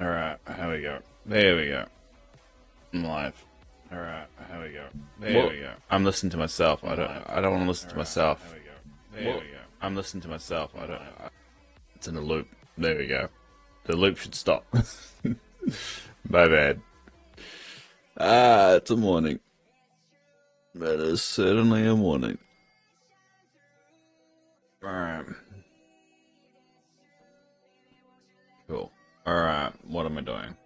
Alright, here we go. There we go. I'm live. Alright, here we go. There we go. I'm listening to myself. I don't want to listen to myself. There we go. There we go. I'm listening to myself. It's in a loop. There we go. The loop should stop. My bad. It's a morning. That is certainly a morning. Alright. Cool. Alright, what am I doing?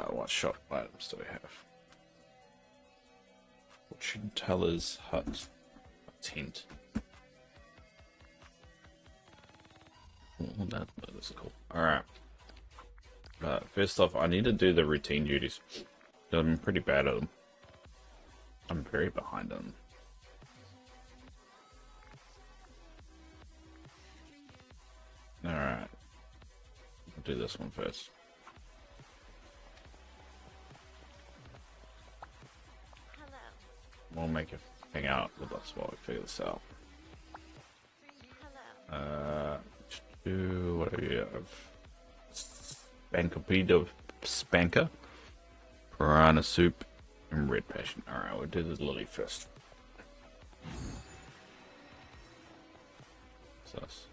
What shop items do we have? Fortune teller's hut. Tent. Oh, that is cool. Alright. First off, I need to do the routine duties. I'm pretty bad at them. I'm very behind on them. Alright. I'll do this one first. Hello. We'll make it hang out with us while we figure this out. Hello. What do you have? Spanker, Spanker, Piranha Soup, and Red Passion. Alright, we'll do the lily first. Sus.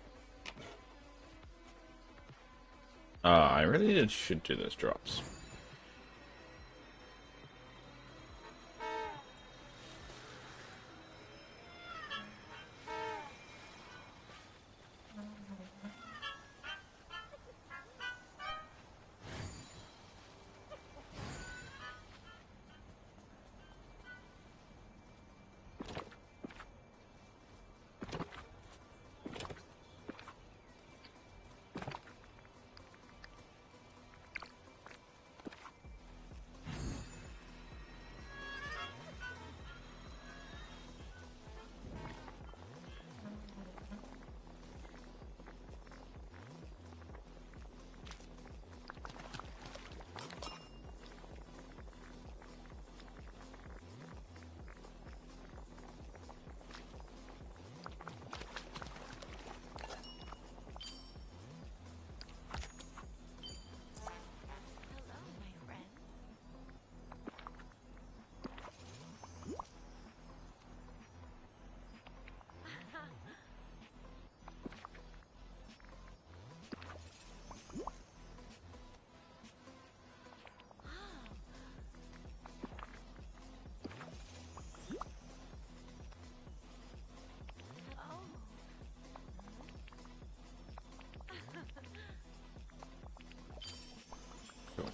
I really should do those drops. Hello, my friend. Oh. Cool.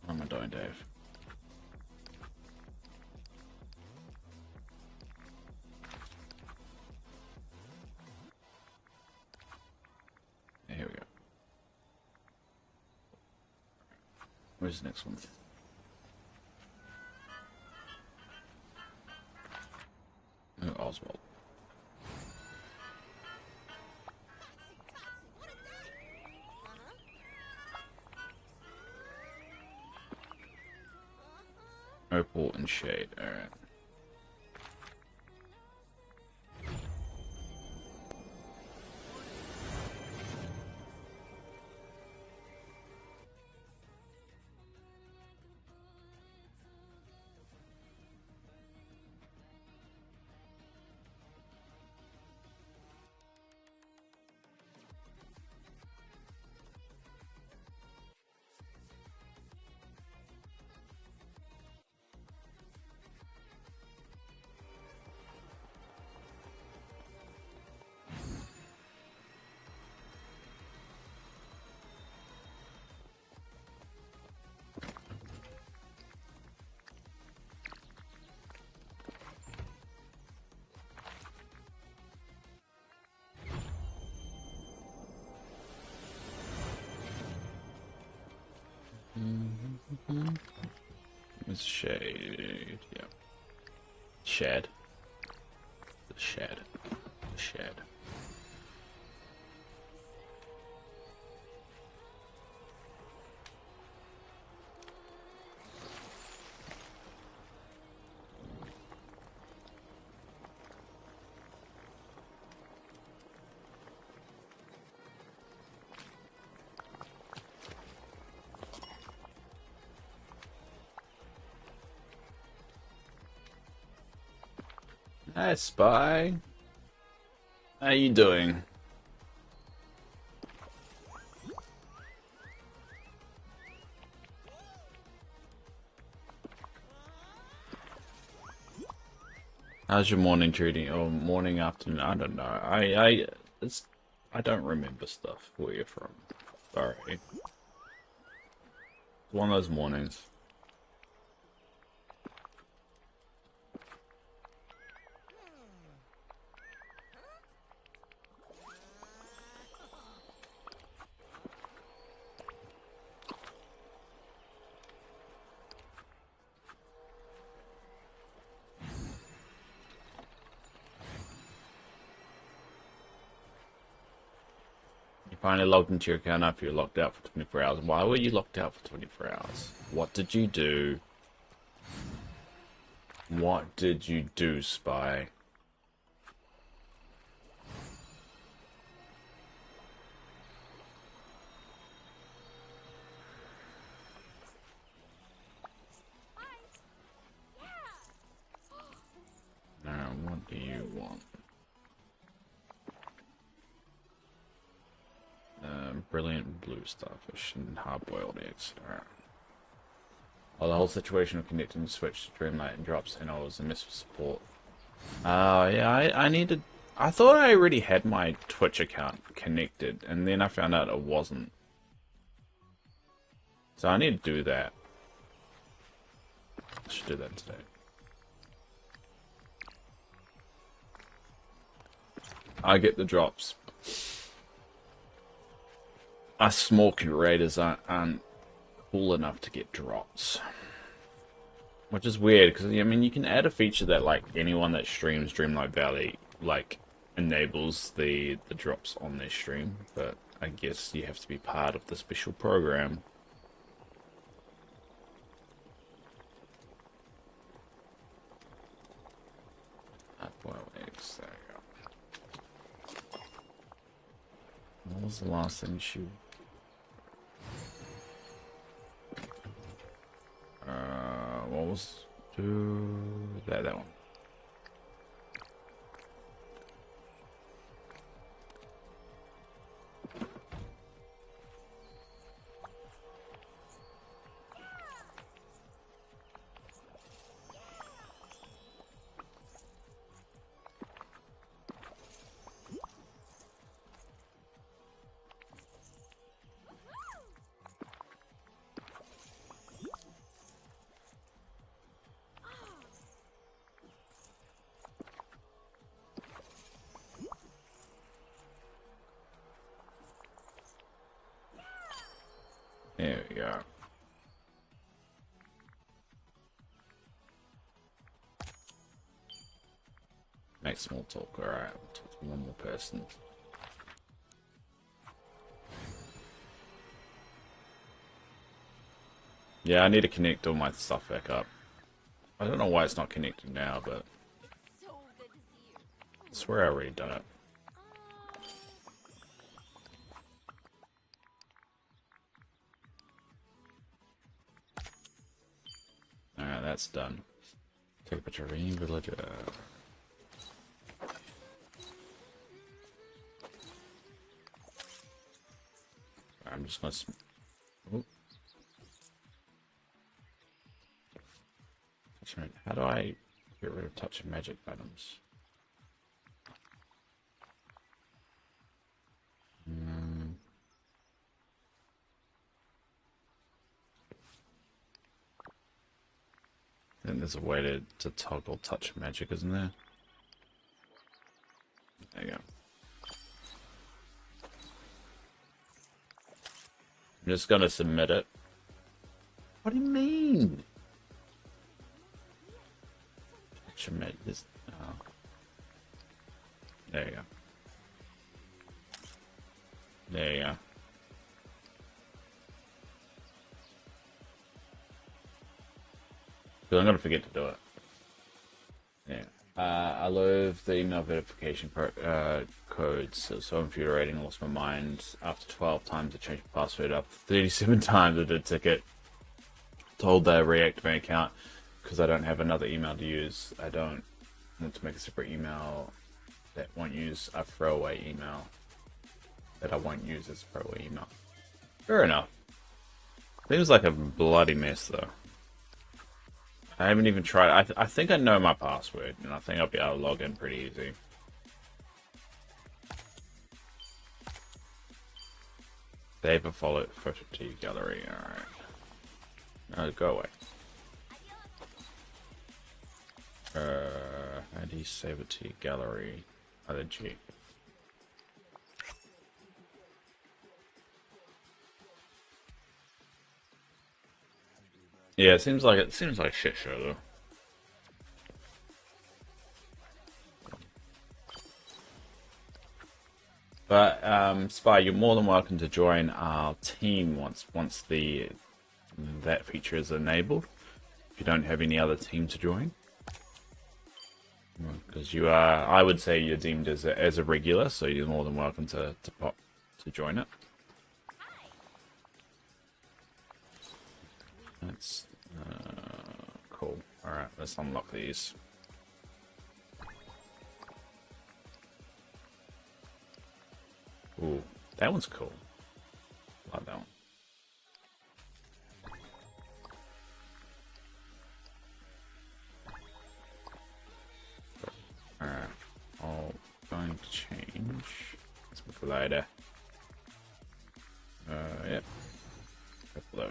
What am I doing, Dave? Yeah, here we go. Where's the next one? Oh, Oswald. Opal and Shade, alright. It's shade. Yeah. Shed. The shed. The shed. Hi, Spy. How you doing? How's your morning treating? Or morning, afternoon? I don't know. I don't remember stuff where you're from. Sorry. It's one of those mornings. You finally logged into your account after you're locked out for 24 hours. Why were you locked out for 24 hours? What did you do? What did you do, Spy? Now, what do you want? Brilliant blue starfish and hard-boiled eggs. Alright. Well, the whole situation of connecting the Switch to Dreamlight and drops and all was a miss for support. Yeah, I needed... I thought I already had my Twitch account connected, and then I found out it wasn't. So I need to do that. I should do that today. I get the drops. Us small curators aren't cool enough to get drops. Which is weird, because, I mean, you can add a feature that, like, anyone that streams Dreamlight Valley, like, enables the drops on their stream, but I guess you have to be part of the special program. Hard-boiled eggs, there you go. What was the last thing she... what was... that one. There we go. Make small talk, alright. Talk to one more person. Yeah, I need to connect all my stuff back up. I don't know why it's not connected now, but I swear I already done it. Alright, that's done. Take a picture of any villager. I'm just gonna... Oop. How do I get rid of touch and magic items? I think there's a way to toggle touch magic, isn't there? There you go. I'm just gonna submit it. What do you mean? This. Oh. There you go. There you go. Because I'm gonna forget to do it. Yeah. I love the email verification codes. So infuriating. Lost my mind after 12 times. I changed my password. After 37 times, I did a ticket. Told they reactivate my account because I don't have another email to use. I don't want to make a separate email that won't use a throwaway email that I won't use as a throwaway email. Fair enough. Seems like a bloody mess though. I haven't even tried. I think I know my password, and I think I'll be able to log in pretty easy. Save a photo to your gallery. Alright. No, go away. How do you save it to your gallery? Other G. Yeah, it seems like a shit show though. But Spy, you're more than welcome to join our team once that feature is enabled. If you don't have any other team to join, because you are, I would say you're deemed as a regular, so you're more than welcome to join it. That's cool. All right, let's unlock these. Ooh, that one's cool. Like that one. Alright, I'm going to change. Let's move later. Yep. Upload.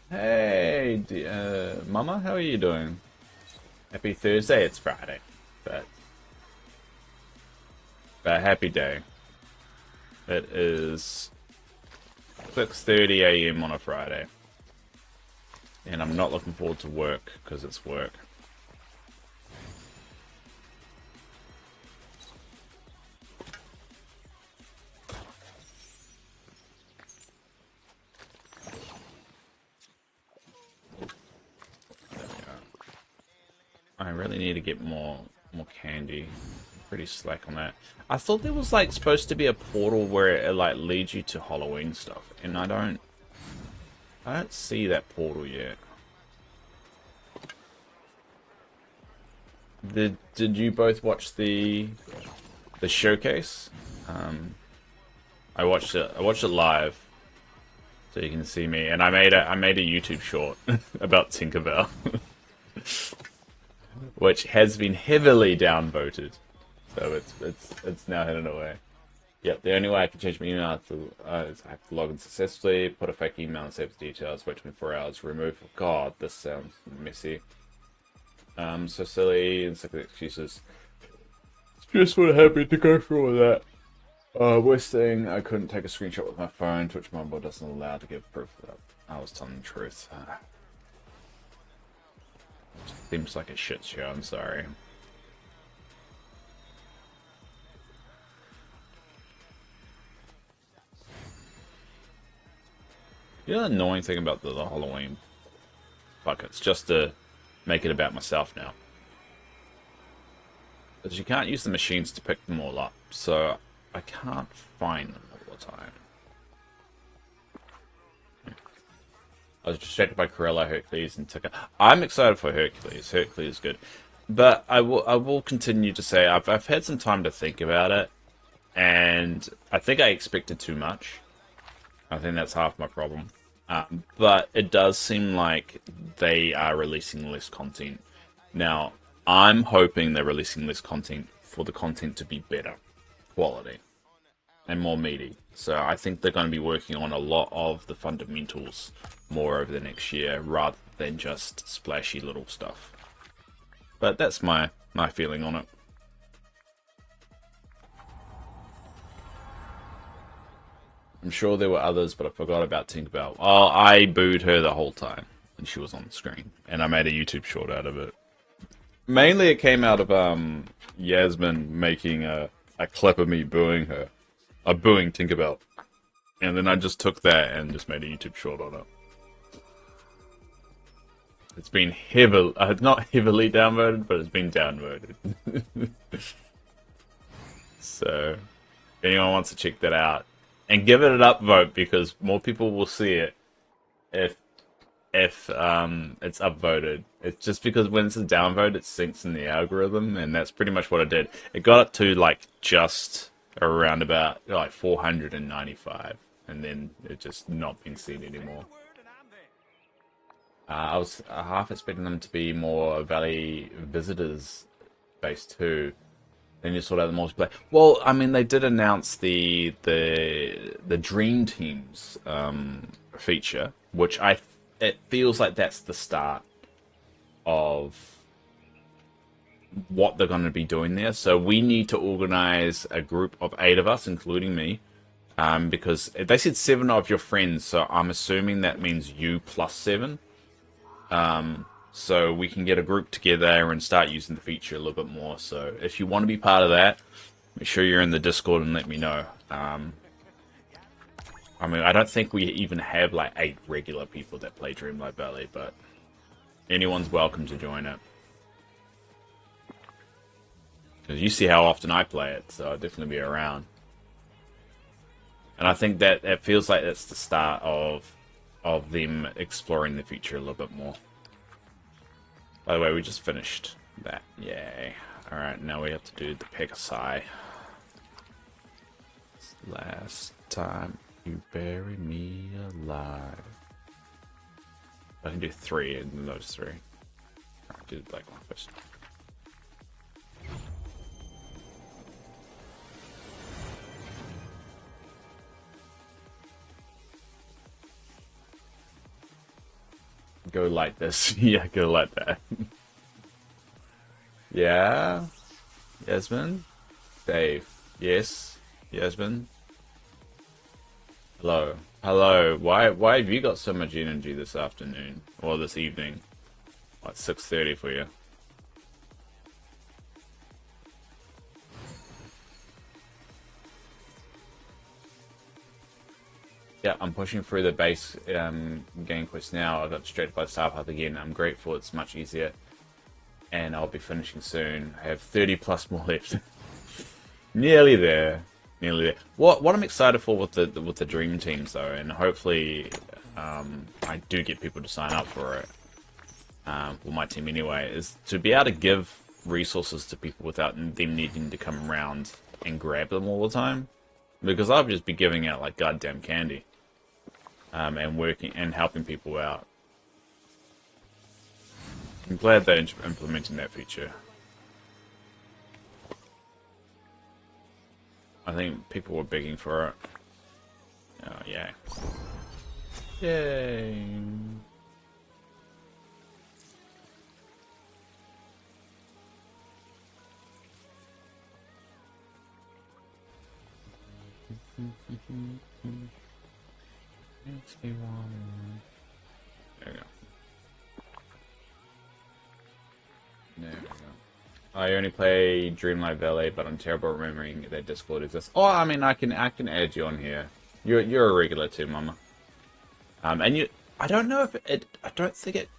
Hey, Mama, how are you doing? Happy Thursday. It's Friday, but happy day. It is 6:30 a.m. on a Friday, and I'm not looking forward to work because it's work. I really need to get more candy. I'm pretty slack on that. I thought there was like supposed to be a portal where it like leads you to Halloween stuff, and I don't see that portal yet. Did you both watch the showcase? I watched it live, so you can see me, and I made a YouTube short about Tinkerbell. Which has been heavily downvoted, so it's now hidden away. Yep, the only way I can change my email is I have to log in successfully, put a fake email and save the details, wait 24 hours, remove. God, this sounds messy. So silly and sick of excuses. Just would have happy to go through all that. Worst thing, I couldn't take a screenshot with my phone. Twitch mobile doesn't allow to give proof that I was telling the truth. Seems like a shit show, I'm sorry. You know the annoying thing about the Halloween buckets, just to make it about myself now, is you can't use the machines to pick them all up, so I can't find them all the time. I was distracted by Corella, Hercules, and Ticker. I'm excited for Hercules. Hercules is good. But I will continue to say I've had some time to think about it, and I think I expected too much. I think that's half my problem. But it does seem like they are releasing less content. Now, I'm hoping they're releasing less content for the content to be better quality and more meaty. So I think they're going to be working on a lot of the fundamentals more over the next year rather than just splashy little stuff. But that's my feeling on it. I'm sure there were others, but I forgot about Tinkerbell. Oh, I booed her the whole time, and she was on the screen, and I made a YouTube short out of it. Mainly, it came out of Yasmin making a clip of me booing her, booing Tinkerbell, and then I just took that and just made a YouTube short on it. It's been heavily, not heavily downvoted, but it's been downvoted. So, if anyone wants to check that out, and give it an upvote because more people will see it if it's upvoted. It's just because when it's a downvote, it sinks in the algorithm, and that's pretty much what it did. It got up to like just around about like 495, and then it just not been seen anymore. I was half expecting them to be more Valley visitors based too. Then you sort out the multiplayer. Well, I mean, they did announce the Dream Teams feature, which it feels like that's the start of what they're going to be doing there. So we need to organize a group of 8 of us, including me, because they said 7 of your friends. So I'm assuming that means you plus 7. So we can get a group together and start using the feature a little bit more. So if you want to be part of that, make sure you're in the Discord and let me know. I mean, I don't think we even have like 8 regular people that play Dreamlight Valley, but anyone's welcome to join it. Because you see how often I play it, so I'll definitely be around. And I think that it feels like that's the start of them exploring the future a little bit more. By the way, we just finished that. Yay. Alright, now we have to do the Pegasi. Last time you bury me alive. I can do 3 in those 3. Alright, do the black one first. Go like this. Yeah, go like that. Yeah? Yasmin? Dave? Yes? Yasmin? Hello? Hello? Why have you got so much energy this afternoon? Or this evening? What, 6:30 for you? Yeah, I'm pushing through the base game quest now. I got distracted by the star path again. I'm grateful it's much easier. And I'll be finishing soon. I have 30 plus more left. Nearly there. Nearly there. What I'm excited for with the dream teams though, and hopefully I do get people to sign up for it. For my team anyway, is to be able to give resources to people without them needing to come around and grab them all the time. Because I'll just be giving out like goddamn candy. And working and helping people out. I'm glad they're implementing that feature. I think people were begging for it. Oh, yeah. Yay. Makes me want. There we go. There we go. I only play Dreamlight Valley, but I'm terrible at remembering that Discord exists. Oh, I mean, I can add you on here. You're a regular too, Mama. And you, I don't know if I don't think it,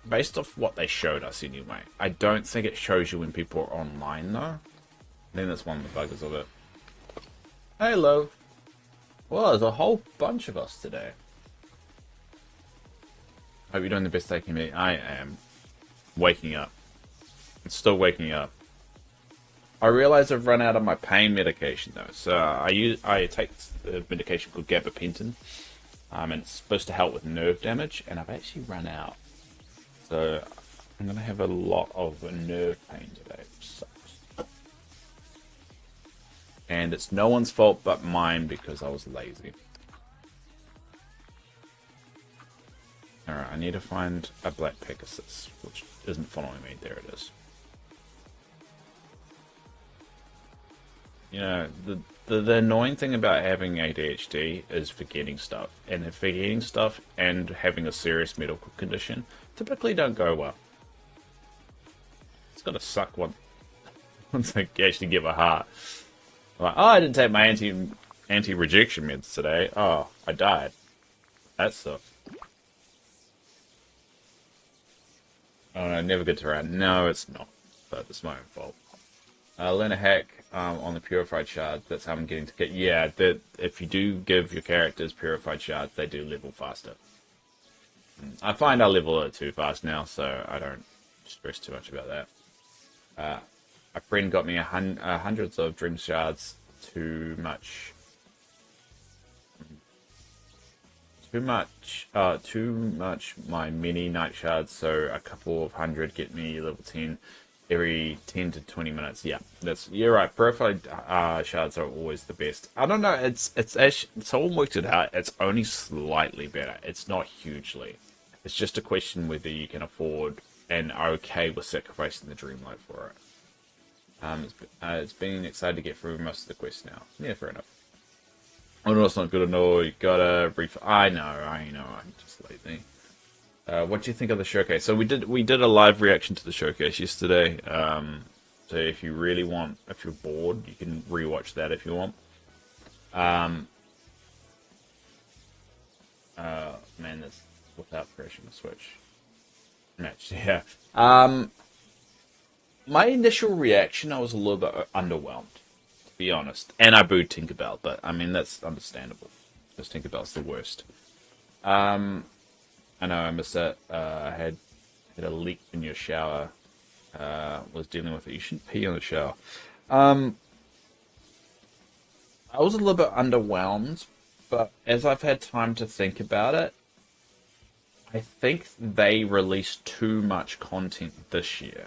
based off what they showed us anyway. I don't think it shows you when people are online though. I think that's one of the buggers of it. Hey, love. Well, there's a whole bunch of us today. Hope you're doing the best I can be. I am. Waking up. I'm still waking up. I realize I've run out of my pain medication though. So I take the medication called gabapentin. And it's supposed to help with nerve damage, and I've actually run out. So I'm gonna have a lot of nerve pain today, which sucks. And it's no one's fault but mine because I was lazy. Alright, I need to find a black Pegasus, which isn't following me. There it is. You know, the annoying thing about having ADHD is forgetting stuff, and if forgetting stuff and having a serious medical condition typically don't go well. It's gotta suck once I actually give a heart. Like, oh, I didn't take my anti-rejection meds today. Oh, I died. That sucks. Oh no, never good to run. No, it's not. But it's my own fault. Learn a hack on the purified shards. That's how I'm getting to get. Yeah, that if you do give your characters purified shards, they do level faster. I find I level it too fast now, so I don't stress too much about that. A friend got me hundreds of dream shards. Too much. Too much. My mini night shards. So a couple of hundred get me level 10 every 10 to 20 minutes. Yeah, you're right. Purified shards are always the best. I don't know. It's actually, someone worked it out. It's only slightly better. It's not hugely. It's just a question whether you can afford and are okay with sacrificing the Dreamlight for it. It's been excited to get through most of the quests now. Yeah, fair enough. Oh no, it's not good enough. You gotta I know. I'm just lazy. What do you think of the showcase? So we did a live reaction to the showcase yesterday. So if you really want, if you're bored, you can rewatch that if you want. Man, that's without crashing the Switch match. Yeah. My initial reaction, I was a little bit underwhelmed, to be honest. And I booed Tinkerbell, but I mean that's understandable, because Tinkerbell's the worst. I know I missed it. I had a leak in your shower. Was dealing with it. You shouldn't pee on the shower. I was a little bit underwhelmed, but as I've had time to think about it, I think they released too much content this year.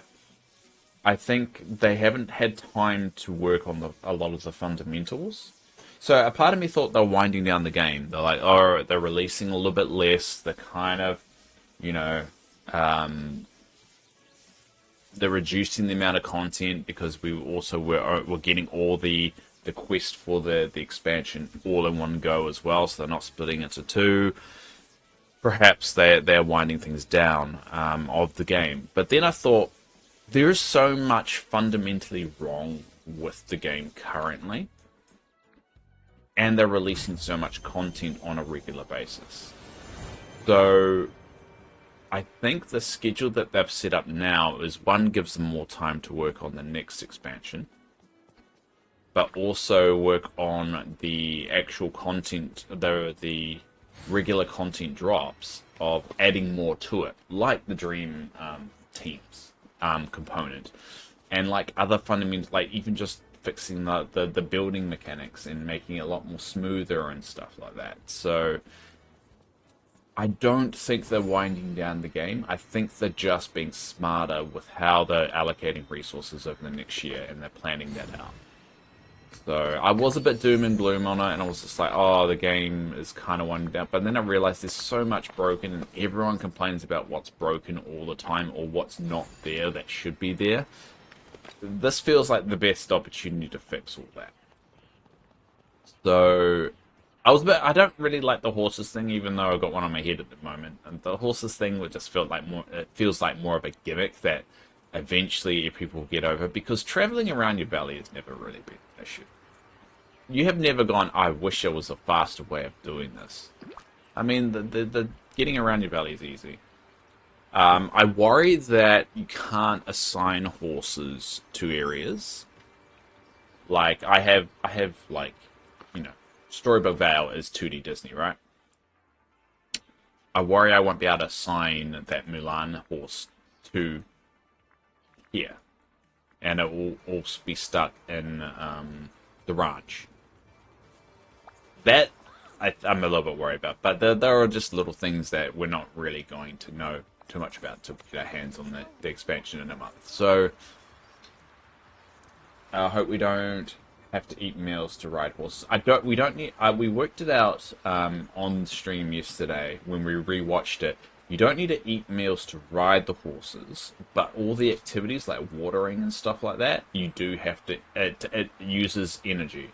I think they haven't had time to work on a lot of the fundamentals. So a part of me thought they were winding down the game. They're like, oh, they're releasing a little bit less. They're kind of, you know, they're reducing the amount of content because we also were getting all the quest for the expansion all in one go as well. So they're not splitting into two. Perhaps they're winding things down of the game. But then I thought, there is so much fundamentally wrong with the game currently, and they're releasing so much content on a regular basis. So I think the schedule that they've set up now is, one, gives them more time to work on the next expansion, but also work on the actual content, the regular content drops of adding more to it, like the Dream teams component, and like other fundamentals, like even just fixing the building mechanics and making it a lot more smoother and stuff like that. So I don't think they're winding down the game. I think they're just being smarter with how they're allocating resources over the next year, and they're planning that out. So I was a bit doom and gloom on it, and I was just like, oh, the game is kind of winding down. But then I realized there's so much broken, and everyone complains about what's broken all the time, or what's not there that should be there. This feels like the best opportunity to fix all that. So I don't really like the horses thing, even though I've got one on my head at the moment. And the horses thing would just feel like it feels like more of a gimmick that eventually people will get over, because traveling around your valley has never really been an issue. You have never gone, I wish there was a faster way of doing this. I mean, the getting around your valley is easy. I worry that you can't assign horses to areas. Like, I have like, you know, Storybook Vale is 2D Disney, right? I worry I won't be able to assign that Mulan horse to here. And it will all be stuck in the ranch. That I'm a little bit worried about, but there are just little things that we're not really going to know too much about to get our hands on the expansion in a month. So I hope we don't have to eat meals to ride horses. We don't need. We worked it out on stream yesterday when we rewatched it. You don't need to eat meals to ride the horses, but all the activities like watering and stuff like that, you do have to. It uses energy.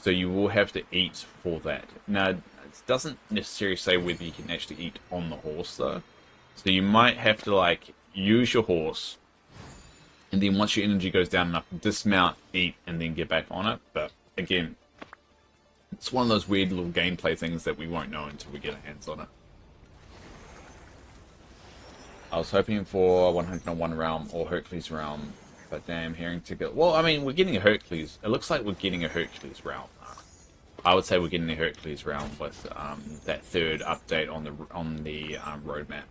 So you will have to eat for that. Now, it doesn't necessarily say whether you can actually eat on the horse, though. So you might have to, like, use your horse, and then once your energy goes down enough, dismount, eat, and then get back on it. But, again, it's one of those weird little gameplay things that we won't know until we get our hands on it. I was hoping for 101 Realm or Hercules Realm, but damn, hearing ticket. Well, I mean, we're getting a Hercules. It looks like we're getting a Hercules Realm. I would say we're getting a Hercules Realm with that third update on the roadmap.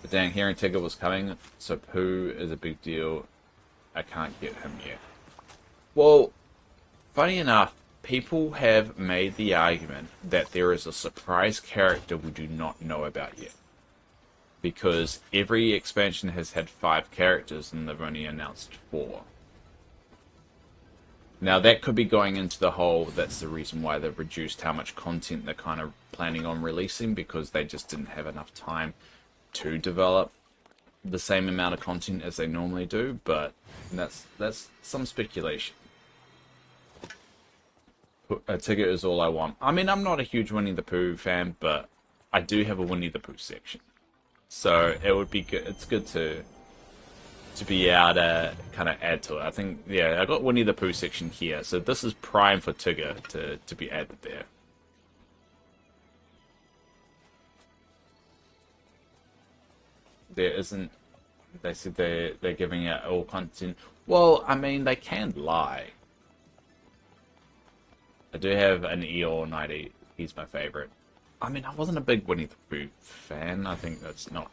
But dang, hearing ticket was coming, so Pooh is a big deal. I can't get him yet. Well, funny enough, people have made the argument that there is a surprise character we do not know about yet. Because every expansion has had 5 characters and they've only announced 4. Now that could be going into the whole, that's the reason why they've reduced how much content they're kind of planning on releasing, because they just didn't have enough time to develop the same amount of content as they normally do, but that's some speculation. A ticket is all I want. I mean, I'm not a huge Winnie the Pooh fan, but I do have a Winnie the Pooh section. So it would be good. It's good to be able to kind of add to it. I think, yeah, I got Winnie the Pooh section here, so this is prime for Tigger to be added there. There isn't. They said they're giving out all content. Well, I mean, they can lie. I do have an Eeyore 90. He's my favorite. I mean, I wasn't a big Winnie the Pooh fan. I think that's not...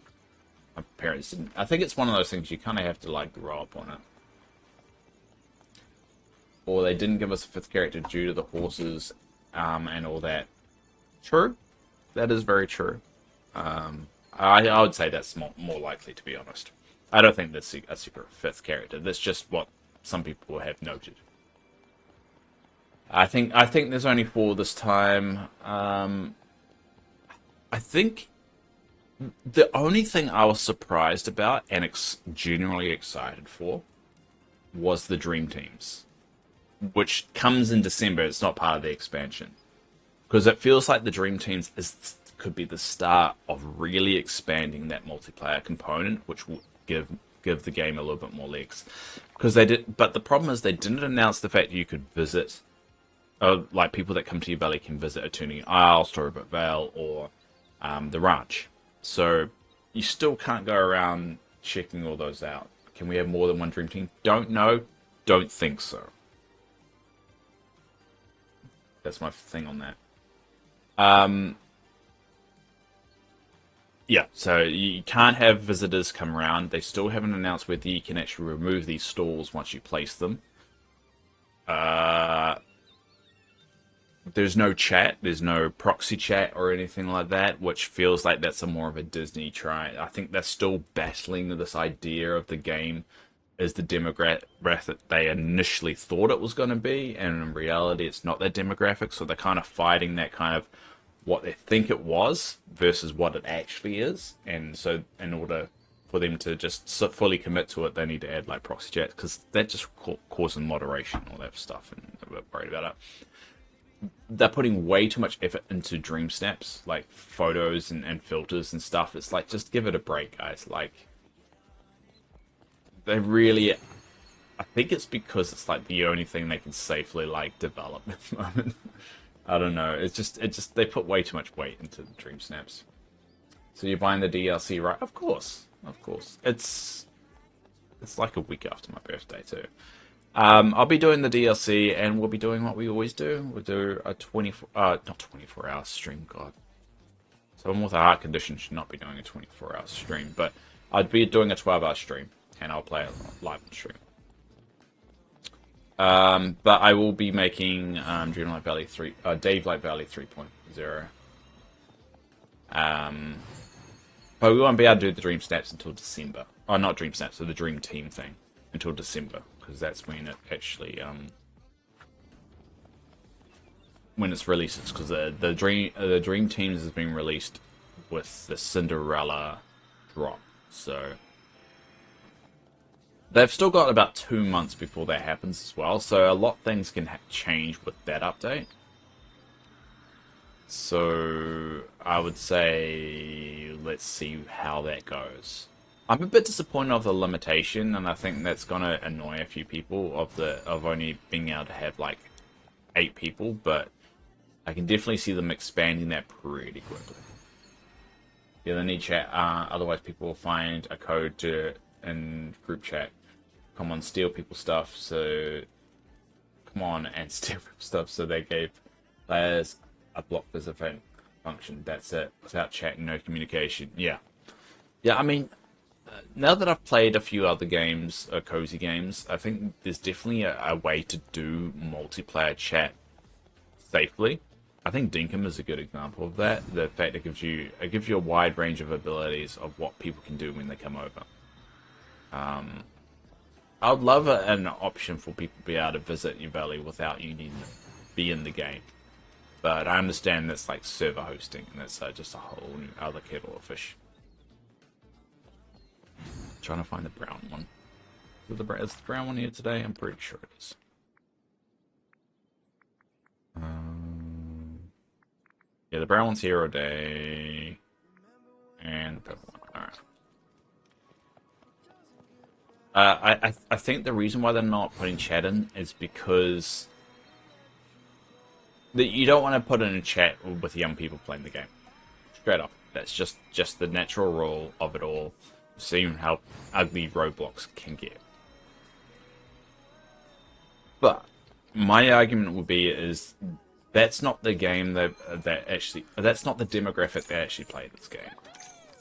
My parents didn't... I think it's one of those things you kind of have to, like, grow up on it. Or they didn't give us a 5th character due to the horses and all that. True. That is very true. I would say that's more likely, to be honest. I don't think that's a secret 5th character. That's just what some people have noted. I think there's only 4 this time. I think the only thing I was surprised about and genuinely excited for was the Dream Teams, which comes in December. It's not part of the expansion, because it feels like the Dream Teams could be the start of really expanding that multiplayer component, which will give the game a little bit more legs. Because they did, but the problem is they didn't announce the fact that you could visit, like people that come to your valley can visit Attorney Isle, Storybook Vale, or the ranch. So you still can't go around checking all those out. Can we have more than one Dream Team? Don't know. Don't think so. That's my thing on that. Yeah, so you can't have visitors come around. They still haven't announced whether you can actually remove these stalls once you place them. There's no chat, there's no proxy chat or anything like that, which feels like that's more of a Disney try. I think they're still battling this idea of the game as the demographic that they initially thought it was going to be, and in reality it's not that demographic, so they're kind of fighting that kind of what they think it was versus what it actually is. And so in order for them to just fully commit to it, they need to add like proxy chat, because that just causes moderation and all that stuff, and I'm a bit worried about it. They're putting way too much effort into dream snaps, like photos and filters and stuff. It's like, just give it a break, guys. Like, they really... I think it's because it's like the only thing they can safely like develop at the moment. I don't know. It's just they put way too much weight into the dream snaps. So you're buying the DLC, right? Of course. It's like a week after my birthday too. I'll be doing the DLC, and we'll be doing what we always do. We'll do a not 24-hour stream, God. Someone with a heart condition should not be doing a 24-hour stream, but I'd be doing a 12-hour stream, and I'll play it live on stream. But I will be making Davelight Valley 3.0. But we won't be able to do the Dream Snaps until December. Oh, not Dream Snaps, so the Dream Team thing until December, because that's when it actually when it's released. Because the Dream Teams has been released with the Cinderella drop, so They've still got about 2 months before that happens as well, so a lot of things can change with that update. So I would say let's see how that goes. I'm a bit disappointed of the limitation, and I think that's gonna annoy a few people of only being able to have like 8 people, but I can definitely see them expanding that pretty quickly. Yeah, they need chat. Otherwise, people will find a code to in group chat. Come on, steal people's stuff. So come on and steal people's stuff. So they gave players a block specific function. That's it. Without chat, no communication. Yeah, yeah. I mean, now that I've played a few other games, cozy games, I think there's definitely a way to do multiplayer chat safely. I think Dinkum is a good example of that. The fact it gives you a wide range of abilities of what people can do when they come over. I would love an option for people to be able to visit your valley without you needing to be in the game. But I understand that's like server hosting, and that's just a whole new other kettle of fish. Trying to find the brown one. Is the brown one here today? I'm pretty sure it is. Yeah, the brown one's here all day. And the purple one. Alright. I think the reason why they're not putting chat in is because you don't want to put in a chat with young people playing the game. Straight up. That's just the natural rule of it all. Seeing how ugly Roblox can get. But my argument would be is that's not the game that's not the demographic that actually play this game.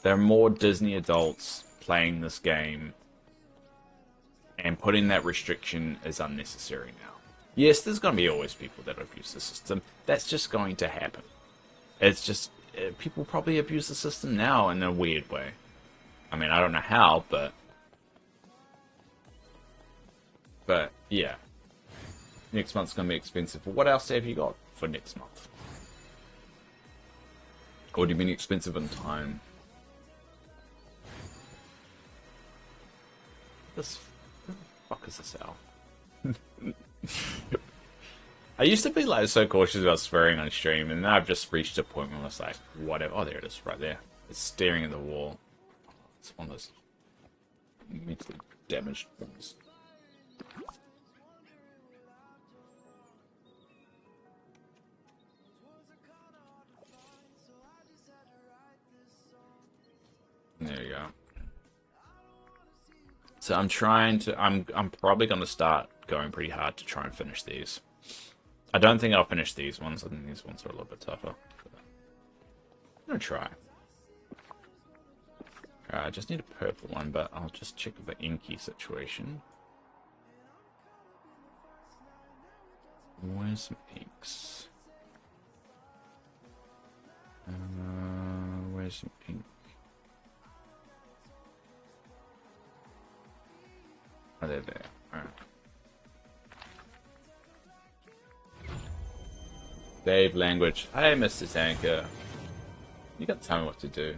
There are more Disney adults playing this game, and putting that restriction is unnecessary now. Yes, there's going to be always people that abuse the system. That's just going to happen. It's just people probably abuse the system now in a weird way. I mean, I don't know how, but yeah. Next month's going to be expensive. What else have you got for next month? Or do you mean expensive in time? What the fuck is this out? I used to be like so cautious about swearing on stream, and now I've just reached a point where I'm just like, whatever. Oh, there it is, right there. It's staring at the wall. It's one of those mentally damaged ones. There you go. So I'm probably gonna start going pretty hard to try and finish these. I don't think I'll finish these ones. I think these ones are a little bit tougher. I'm gonna try. Alright, I just need a purple one, but I'll just check the inky situation. Where's some inks? Where's some ink? Oh, they're there. Alright. Dave language. Hey, Mr. Tanker. You got to tell me what to do.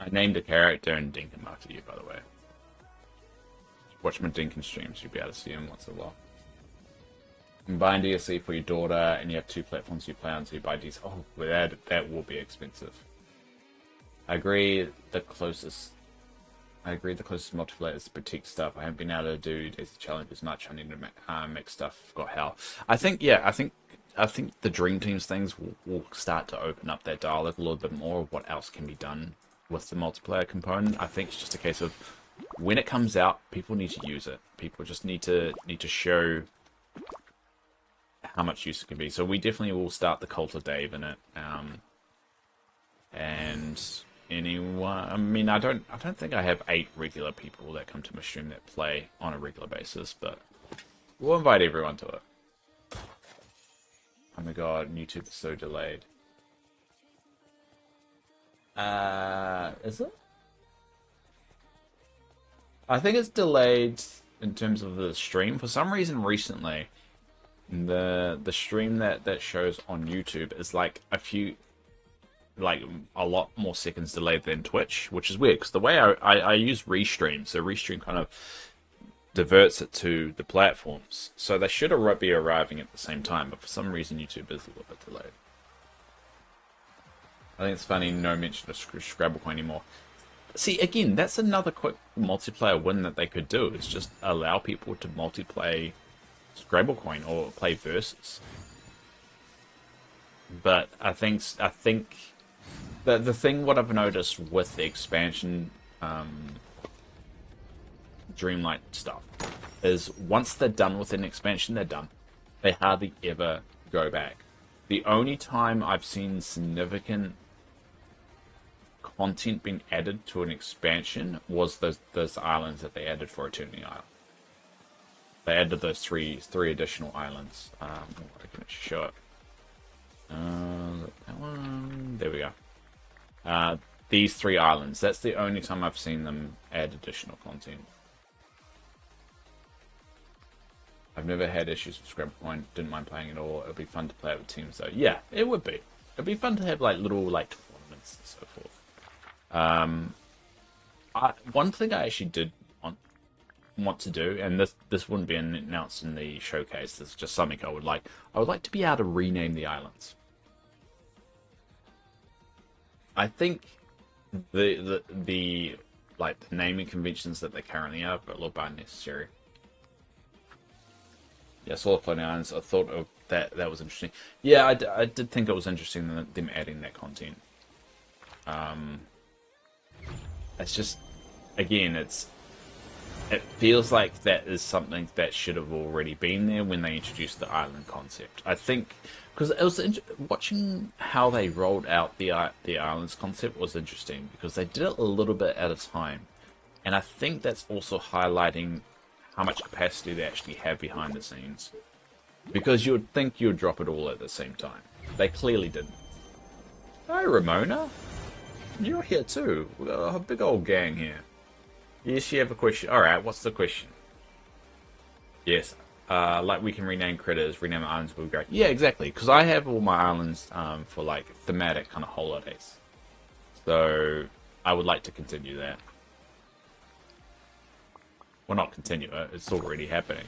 I named a character in Dinkum after you, by the way. Watch my Dinkum streams, you'll be able to see him once in a while. You buy DLC for your daughter, and you have 2 platforms you play on, so you buy DLC. Oh, that will be expensive. I agree the closest multiplayer is to protect stuff. I haven't been able to do Daisy Challenge as much. I need to make stuff. Forgot how. I think the Dream Teams things will start to open up that dialogue a little bit more of what else can be done with the multiplayer component. I think it's just a case of when it comes out, people need to use it. People just need to show how much use it can be. So we definitely will start the Cult of Dave in it. And anyone, I mean, I don't think I have 8 regular people that come to my stream that play on a regular basis, but we'll invite everyone to it. Oh my god, YouTube is so delayed. Is it? I think it's delayed in terms of the stream. For some reason recently, the stream that shows on YouTube is like a few like a lot more seconds delayed than Twitch, which is weird because the way I use Restream, so Restream kind of diverts it to the platforms, so they should be arriving at the same time, but for some reason YouTube is a little bit delayed. I think it's funny no mention of Scrabble Coin anymore. See, again, that's another quick multiplayer win that they could do, is just allow people to multiplayer Scrabble Coin or play versus. But I think the thing what I've noticed with the expansion Dreamlight stuff is once they're done with an expansion, they're done. They hardly ever go back. The only time I've seen significant content being added to an expansion was those islands that they added for Eternity Isle. They added those three additional islands. I can show it. That one. There we go. These 3 islands. That's the only time I've seen them add additional content. I've never had issues with Scrabble Coin. Didn't mind playing it all. It'd be fun to play it with teams, though. Yeah, it would be. It'd be fun to have like little like tournaments and so forth. One thing I actually did want to do, and this wouldn't be announced in the showcase. This is just something I would like. I would like to be able to rename the islands. I think the like the naming conventions that they currently have are a little bit unnecessary. Yeah, Solar Floating Islands. I thought of that was interesting. Yeah, I did think it was interesting them adding that content. It's just, again, it feels like that is something that should have already been there when they introduced the island concept. I think because it was watching how they rolled out the islands concept was interesting because they did it a little bit at a time, and I think that's also highlighting how much capacity they actually have behind the scenes. Because you would think you would drop it all at the same time. They clearly didn't. Hi, Ramona. You're here too. We've got a big old gang here. Yes, you have a question. Alright, what's the question? Yes. Like we can rename critters, rename islands would be great. Yeah, exactly. Because I have all my islands for like thematic kind of holidays. So I would like to continue that. Well, not continue it. It's already happening.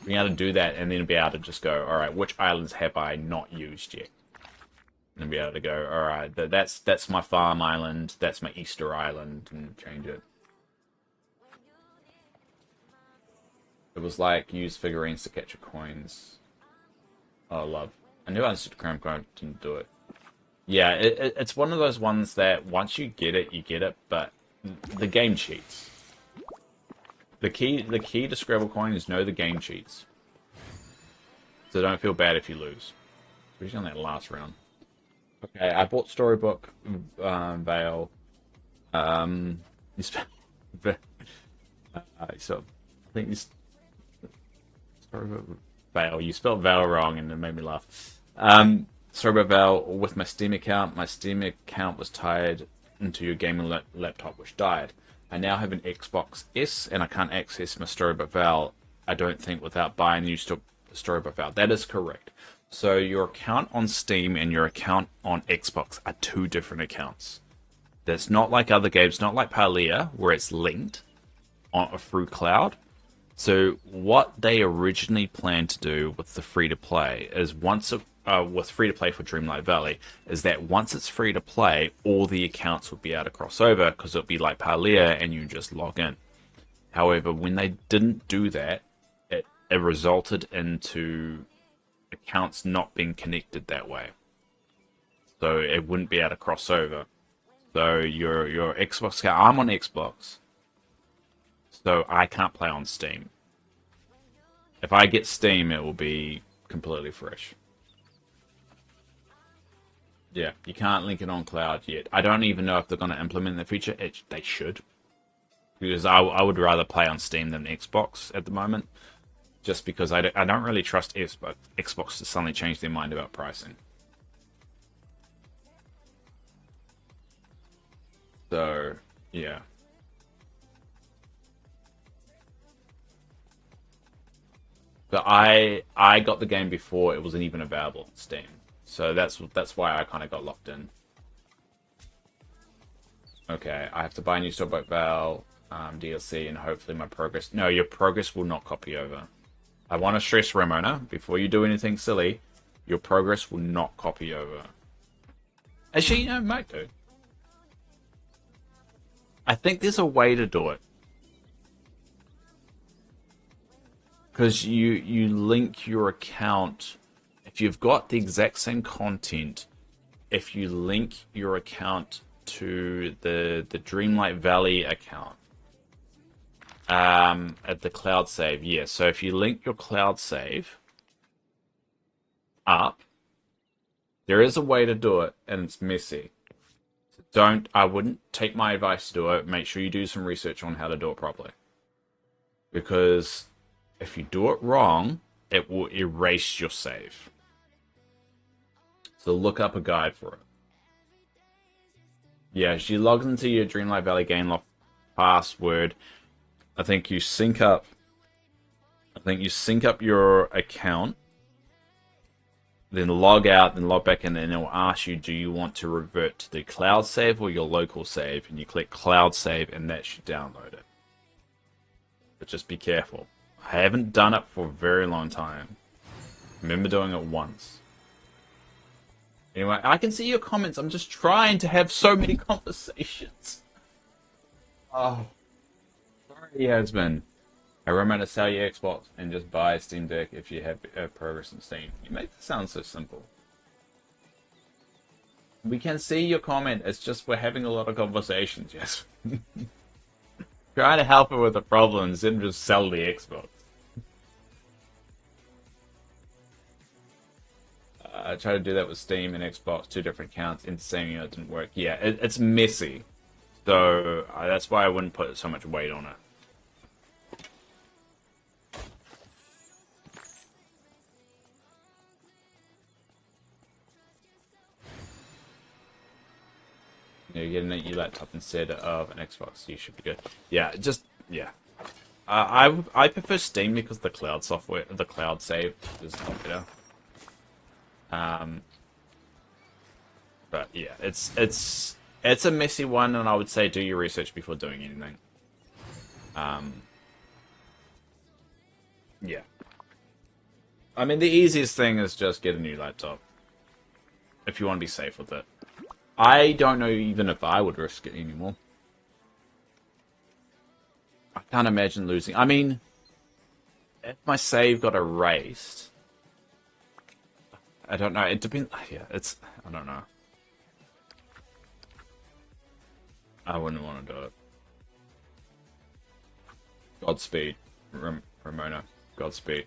Being able to do that and then be able to just go, all right, which islands have I not used yet? And be able to go, all right, that's my farm island, that's my Easter island, and change it. It was like use figurines to capture coins. Oh, love. I knew Instagram Code didn't do it. Yeah, it's one of those ones that once you get it, but the game cheats. The key to Scrabble Coin is know the game cheats. So don't feel bad if you lose. Especially on that last round. Okay, I bought Storybook Vale. You spelled so I think you Storybook Vale. You spelled Vale wrong, and it made me laugh. Storybook Vale with my Steam account. My Steam account was tied into your gaming laptop, which died. I now have an Xbox S, and I can't access my Storybook Vale, I don't think, without buying a new Storybook Vale. That is correct. So your account on Steam and your account on Xbox are 2 different accounts. That's not like other games, not like Palia, where it's linked through cloud. So what they originally planned to do with the free-to-play is with free-to-play for Dreamlight Valley, is that once it's free-to-play, all the accounts would be able to cross over, because it'll be like Palia and you just log in. However, when they didn't do that, it resulted into accounts not being connected that way. So it wouldn't be able to cross over. So your Xbox account, I'm on Xbox, so I can't play on Steam. If I get Steam, it will be completely fresh. Yeah, you can't link it on cloud yet. I don't even know if they're going to implement the feature. They should. Because I would rather play on Steam than Xbox at the moment. Just because I don't really trust Xbox to suddenly change their mind about pricing. So, yeah. But I got the game before it wasn't even available on Steam. So that's why I kind of got locked in. Okay, I have to buy a new Storybook Val DLC and hopefully my progress. No, your progress will not copy over. I want to stress, Ramona, before you do anything silly, your progress will not copy over. Actually, it might do. I think there's a way to do it. Because you link your account. If you've got the exact same content, if you link your account to the Dreamlight Valley account at the cloud save, yeah. So if you link your cloud save up, there is a way to do it, and it's messy. So I wouldn't take my advice to do it. Make sure you do some research on how to do it properly. Because if you do it wrong, it will erase your save. So look up a guide for it. Yeah, she logs into your Dreamlight Valley game lock password. I think you sync up your account, then log out, then log back in, and it will ask you, do you want to revert to the cloud save or your local save? And you click cloud save, and that should download it. But just be careful. I haven't done it for a very long time. I remember doing it once. Anyway, I can see your comments. I'm just trying to have so many conversations. Oh, sorry, Yasmin. I remember to sell your Xbox and just buy a Steam Deck if you have progress in Steam. You make it sound so simple. We can see your comment. It's just we're having a lot of conversations, yes. Trying to help her with the problems and just sell the Xbox. I tried to do that with Steam and Xbox, two different accounts, into same unit, didn't work. Yeah, it's messy. So that's why I wouldn't put so much weight on it. You're getting a new laptop instead of an Xbox. You should be good. Yeah, yeah. I prefer Steam because the cloud software, the cloud save is a lot better. But yeah, it's a messy one, and I would say do your research before doing anything. Yeah. I mean, the easiest thing is just get a new laptop if you want to be safe with it. I don't know even if I would risk it anymore. I can't imagine losing. I mean, if my save got erased, I don't know. It depends. Yeah, I don't know. I wouldn't want to do it. Godspeed, Ramona. Godspeed.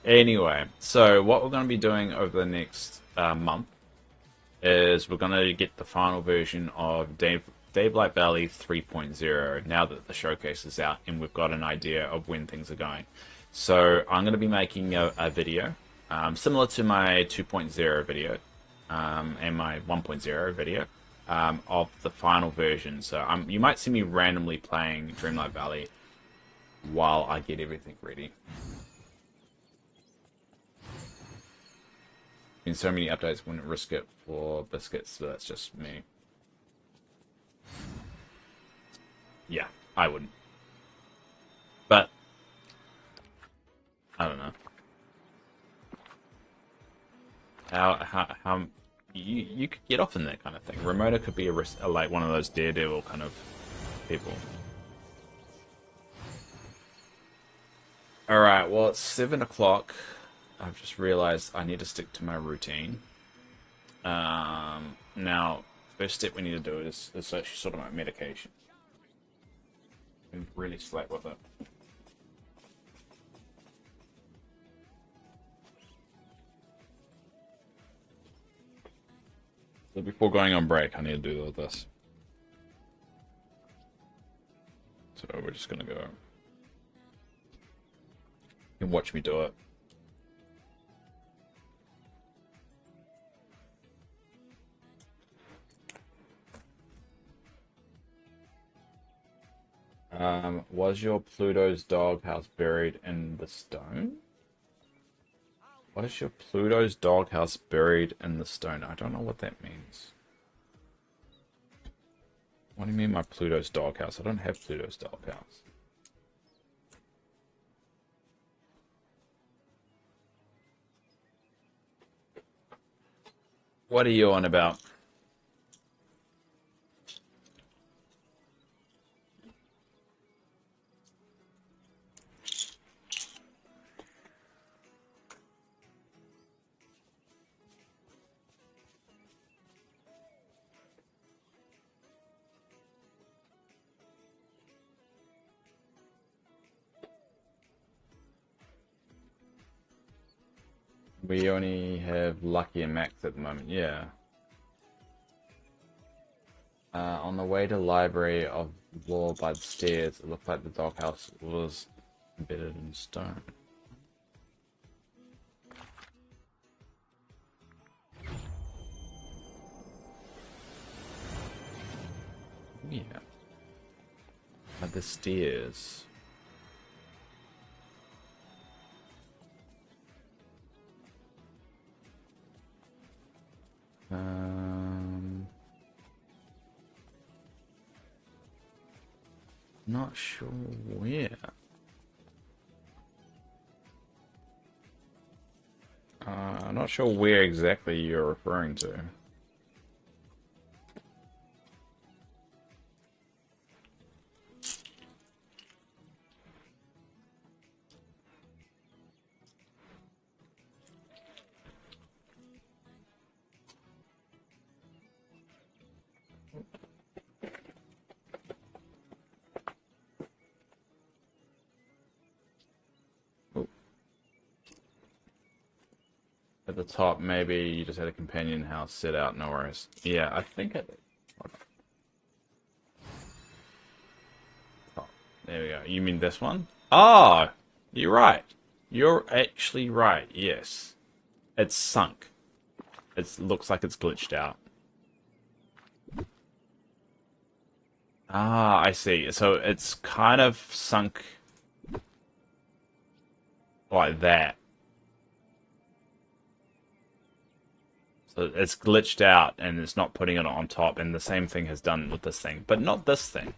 Anyway, so what we're going to be doing over the next month is we're going to get the final version of Davelight Valley 3.0 now that the showcase is out and we've got an idea of when things are going. So I'm going to be making a video similar to my 2.0 video and my 1.0 video of the final version. So you might see me randomly playing Dreamlight Valley while I get everything ready. In so many updates, wouldn't risk it for biscuits, but that's just me. Yeah, I wouldn't. But I don't know. How you could get off in that kind of thing. Ramona could be like one of those daredevil kind of people. All right, well it's 7 o'clock. I've just realized I need to stick to my routine. Now, first step we need to do is actually sort of my medication. And really slack with it. So before going on break, I need to do all this. So we're just gonna go. You can watch me do it. Was your Pluto's doghouse buried in the stone? What is your Pluto's doghouse buried in the stone? I don't know what that means. What do you mean my Pluto's doghouse? I don't have Pluto's doghouse. What are you on about? We only have Lucky and Max at the moment, yeah. On the way to Library of Law by the stairs, it looked like the doghouse was embedded in stone. Yeah. At the stairs. Not sure where. I'm not sure where exactly you're referring to. At the top, maybe you just had a companion house set out, no worries. Yeah, I think it... Oh, there we go. You mean this one? Oh, you're right. You're actually right, yes. It's sunk. It looks like it's glitched out. Ah, I see. So it's kind of sunk like that. So it's glitched out and it's not putting it on top, and the same thing has done with this thing, but not this thing.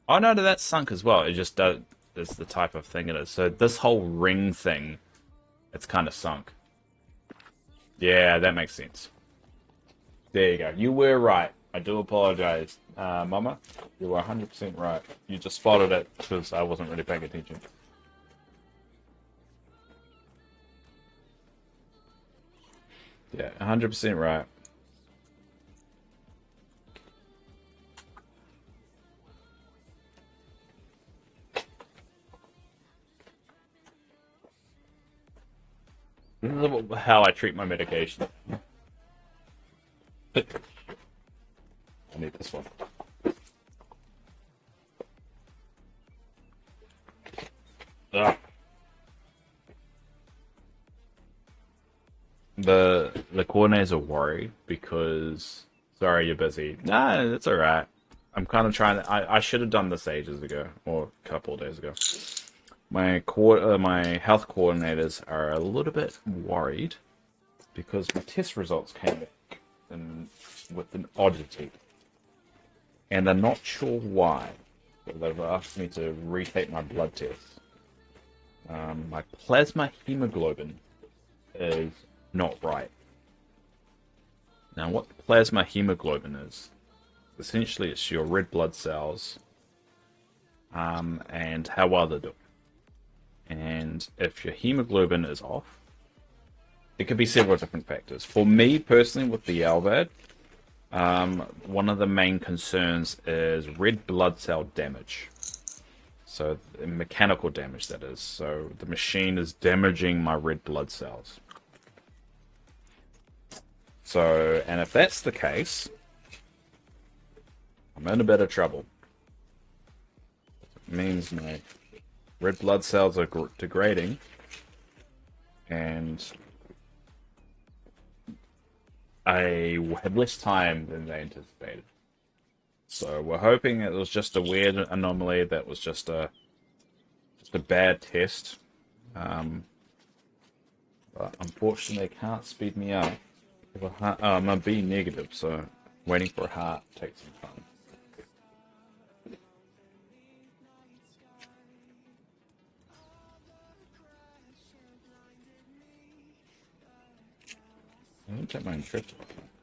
Oh no, that's sunk as well. It just does. It's the type of thing it is. So this whole ring thing, it's kind of sunk. Yeah, that makes sense. There you go. You were right. I do apologize, Mama. You were 100% right. You just spotted it because I wasn't really paying attention. Yeah, 100% right. This is how I treat my medication. I need this one. Ah. The coordinators are worried because sorry you're busy. Nah, that's alright. I'm kind of trying to. I should have done this ages ago or a couple of days ago. My health coordinators are a little bit worried because my test results came back with an oddity, and they're not sure why. So they've asked me to retake my blood test. My plasma hemoglobin is not right. Now, what plasma hemoglobin is, essentially it's your red blood cells and how well they do. And if your hemoglobin is off, it could be several different factors. For me personally, with the LVAD, one of the main concerns is red blood cell damage. So mechanical damage, that is. So the machine is damaging my red blood cells. So, and if that's the case, I'm in a bit of trouble. It means my red blood cells are degrading, and I have less time than they anticipated. So we're hoping it was just a weird anomaly that was just a bad test. But unfortunately, they can't speed me up. I'm a B negative, so waiting for a heart takes some time. I didn't take my encryption.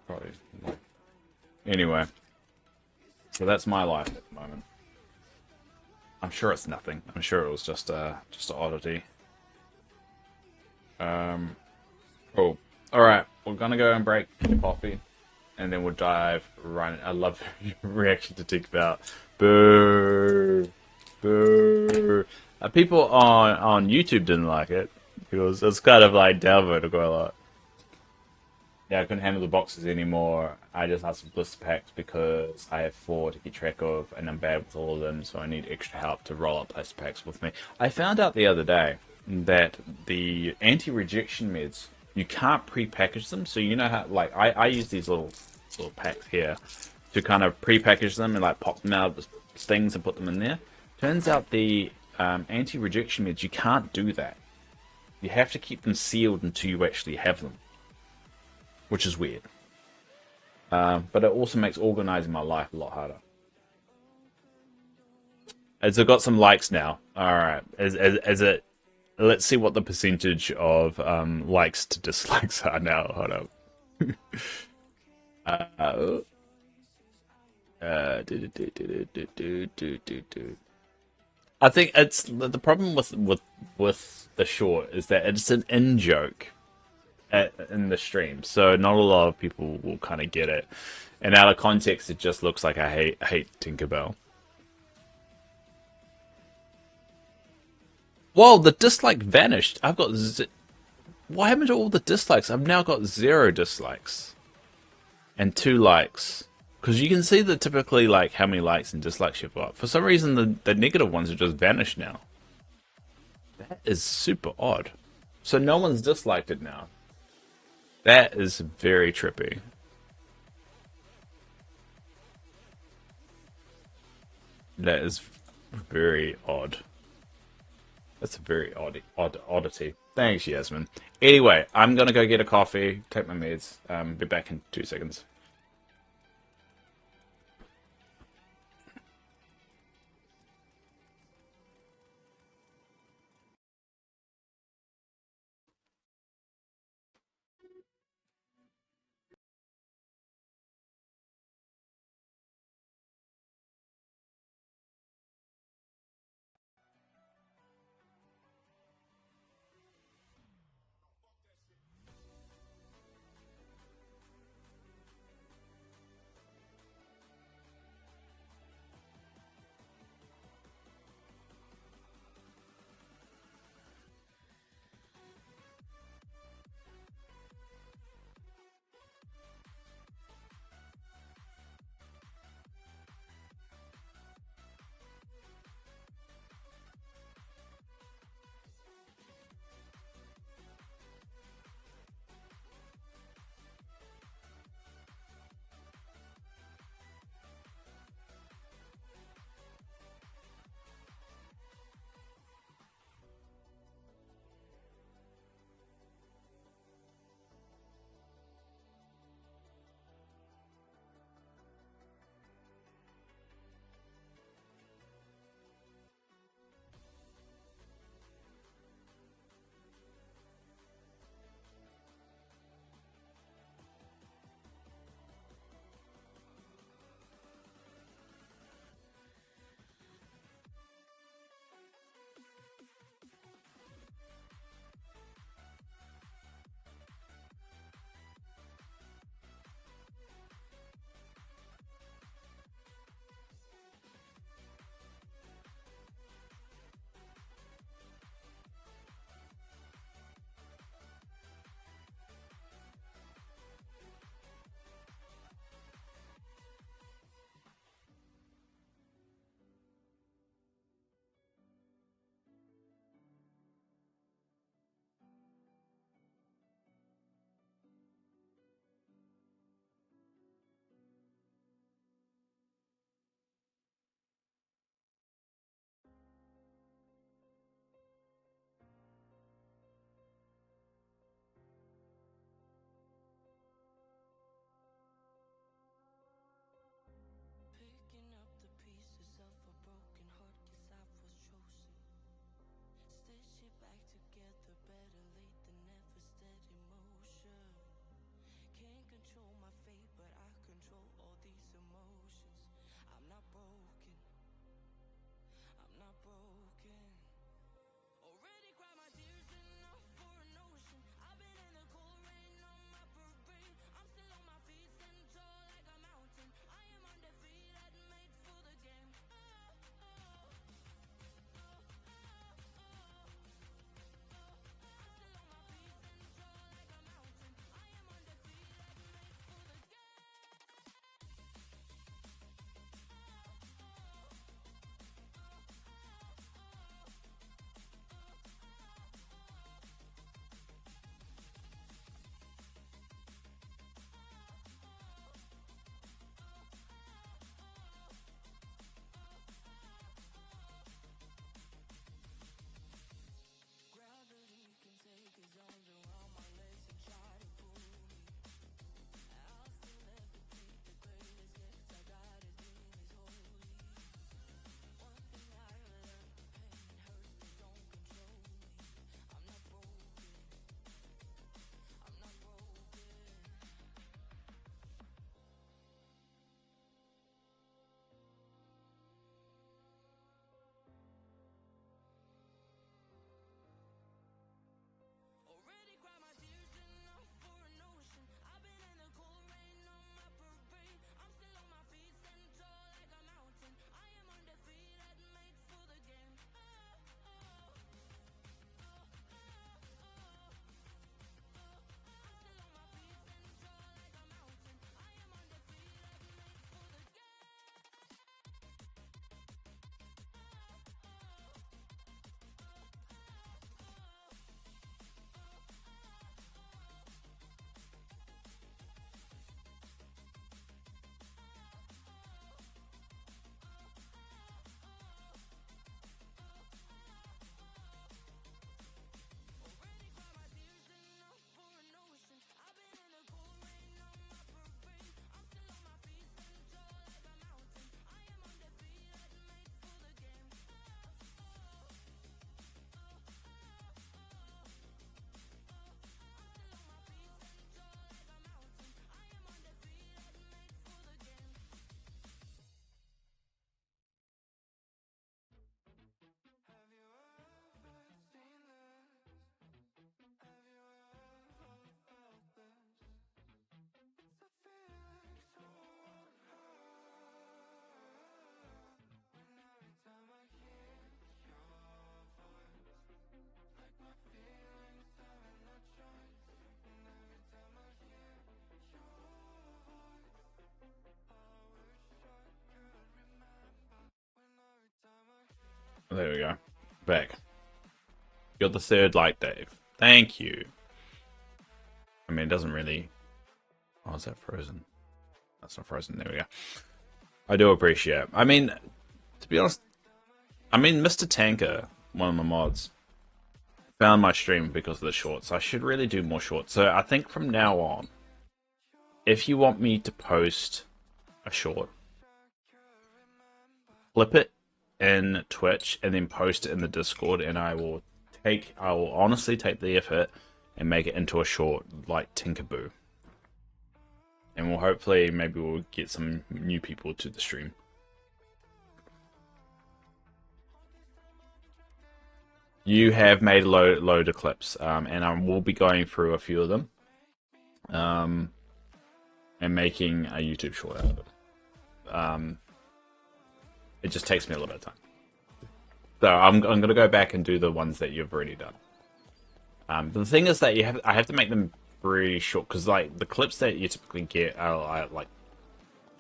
Probably. Anyway, so that's my life at the moment. I'm sure it's nothing. I'm sure it was just an oddity. Cool. All right, we're gonna go and break the coffee, and then we'll dive right in. I love your reaction to TikTok. Boo, boo. People on YouTube didn't like it because it's kind of like downvoted quite a lot. Yeah, I couldn't handle the boxes anymore. I just had some blister packs because I have four to keep track of, and I'm bad with all of them, so I need extra help to roll up blister packs with me. I found out the other day that the anti-rejection meds, you can't pre-package them, so you know how, like, I use these little packs here to kind of pre-package them and like pop them out of the things and put them in there. Turns out the anti-rejection meds, you can't do that. You have to keep them sealed until you actually have them, which is weird. But it also makes organizing my life a lot harder. As I got some likes now. All right. As it, let's see what the percentage of likes to dislikes are now. Hold up. I think it's the problem with the short is that it's an in joke in the stream, so not a lot of people will kind of get it. And out of context, it just looks like I hate Tinkerbell. Whoa, the dislike vanished. What happened to all the dislikes? I've now got 0 dislikes and 2 likes. Because you can see the typically like how many likes and dislikes you've got. For some reason, the negative ones have just vanished now. That is super odd. So no one's disliked it now. That is very trippy. That is very odd. That's a very oddity. Thanks, Yasmin. Anyway, I'm gonna go get a coffee, take my meds. Be back in 2 seconds. There we go. Back. You're the third like, Dave. Thank you. I mean, it doesn't really... Oh, is that frozen? That's not frozen. There we go. I do appreciate it. I mean, to be honest, Mr. Tanker, one of my mods, found my stream because of the shorts. I should really do more shorts. So I think from now on, if you want me to post a short, clip it in Twitch and then post it in the Discord, and I will honestly take the effort and make it into a short like Tinkerboo. And maybe we'll get some new people to the stream. You have made a load of clips, and I will be going through a few of them, and making a YouTube short out of it. It just takes me a little bit of time. So I'm going to go back and do the ones that you've already done. The thing is that I have to make them pretty short, because like the clips that you typically get are like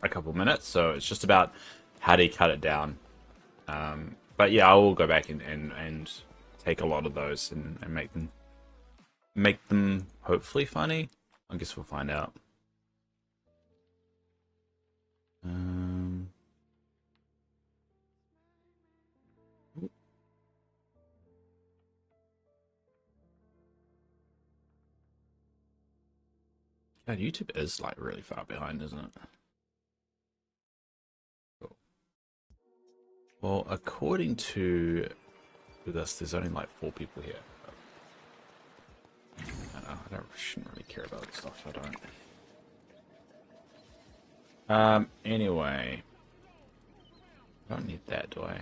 a couple minutes, so it's just about how do you cut it down. But yeah, I will go back and take a lot of those and make them hopefully funny. I guess we'll find out. God, YouTube is like really far behind, isn't it? Cool. Well, according to this, there's only like 4 people here. I shouldn't really care about this stuff. I don't. Anyway, I don't need that, do I?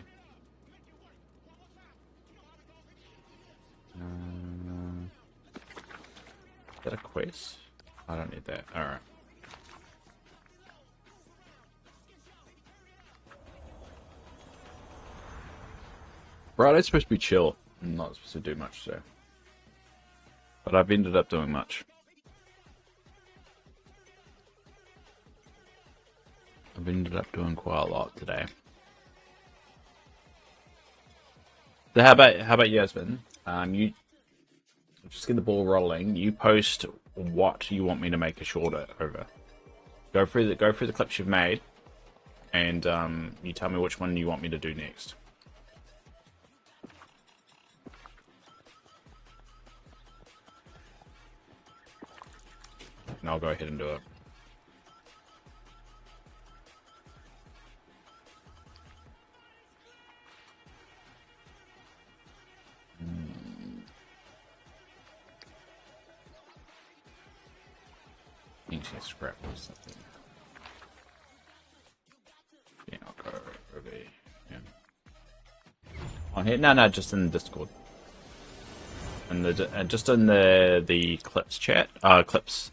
Is that a quest? I don't need that. All right. Friday's supposed to be chill. I'm not supposed to do much today. But I've ended up doing much. I've ended up doing quite a lot today. So how about you, Yasmin? You just get the ball rolling. You post what you want me to make a short over. Go through the clips you've made, and you tell me which one you want me to do next. And I'll go ahead and do it. Ancient scrap or something. Yeah, I'll go over here. Yeah. On here? No, just in the Discord. And just in the clips chat. Clips.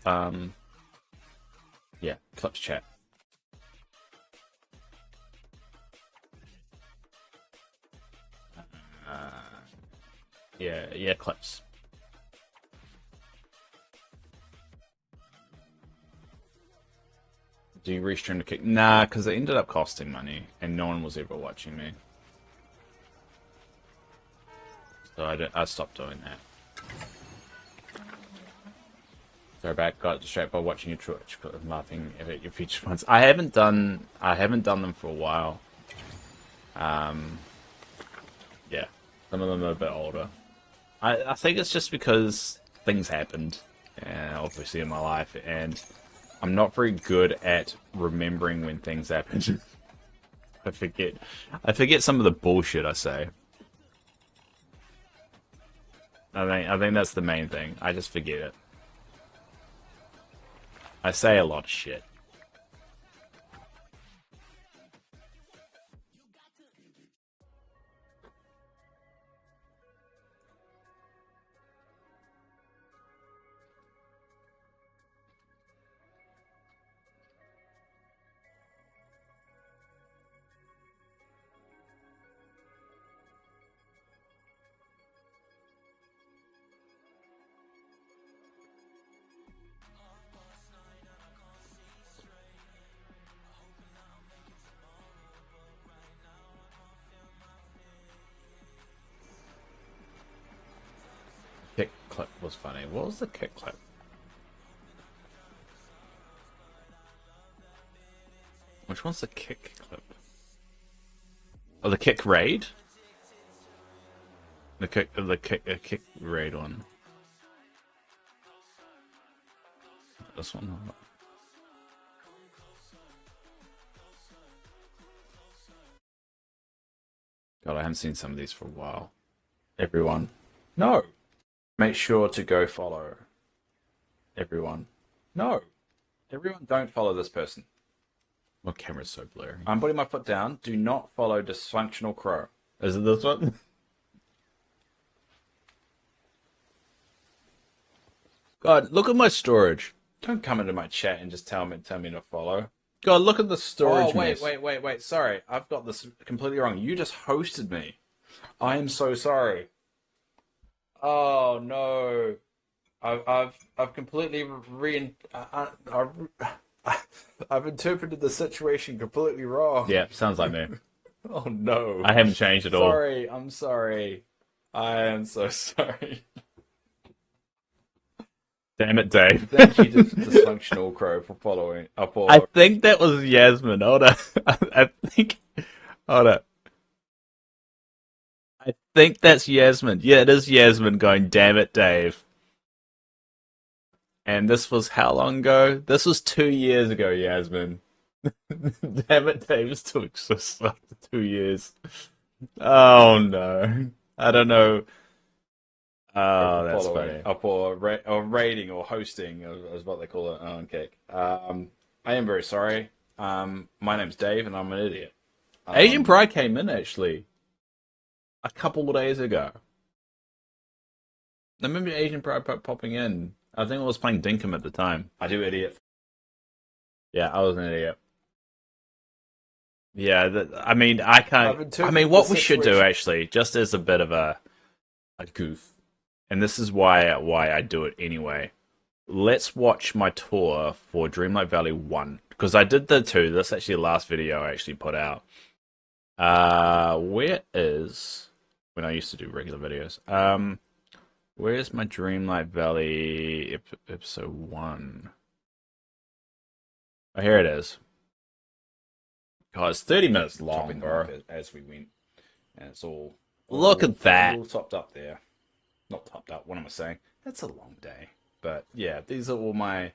Yeah, clips chat. Yeah, clips. Do you restream to kick? Nah, because it ended up costing money, and no one was ever watching me. So I stopped doing that. So got distracted by watching your Twitch, laughing at your featured ones. I haven't done them for a while. Yeah, some of them are a bit older. I think it's just because things happened, obviously in my life, and I'm not very good at remembering when things happen. I forget some of the bullshit I say. I think that's the main thing. I just forget it. I say a lot of shit. Kick clip was funny. What was the kick clip? Which one's the kick clip? Oh, the kick raid? The kick raid one. This one. God, I haven't seen some of these for a while. Everyone. No. Make sure to go follow. Everyone. No. Everyone don't follow this person. My camera's so blurry. I'm putting my foot down. Do not follow Dysfunctional Crow. Is it this one? God, look at my storage. Don't come into my chat and just tell me to follow. God, look at the storage. Oh, wait. Sorry, I've got this completely wrong. You just hosted me. I am so sorry. Oh no, I've completely I've interpreted the situation completely wrong. Yeah, sounds like me. Oh no, I haven't changed at all. Sorry, I'm sorry. I am so sorry. Damn it, Dave. Thank you, Dysfunctional Crow, for following. I think that was Yasmin. Hold on. I think. Hold on. I think that's Yasmin. Yeah, it is Yasmin going, damn it, Dave. And this was how long ago? This was 2 years ago, Yasmin. Damn it, Dave still exists after 2 years. Oh no. I don't know. Oh, that's funny. For raiding or hosting is what they call it on Kick. I am very sorry. My name's Dave and I'm an idiot. Asian Pride came in actually a couple of days ago. I remember Asian Pride popping in. I think I was playing Dinkum at the time. I do idiot. Yeah, I was an idiot. Yeah, I mean, I can't. I mean, what we should do actually, just as a bit of a goof, and this is why I do it anyway. Let's watch my tour for Dreamlight Valley 1 because I did the 2. That's actually the last video I actually put out. Where is when I used to do regular videos? Where's my Dreamlight Valley episode 1? Oh, here it is. God, it's 30 minutes long, bro. As we went, and it's all look at that. All topped up there. Not topped up. What am I saying? That's a long day. But yeah, these are all my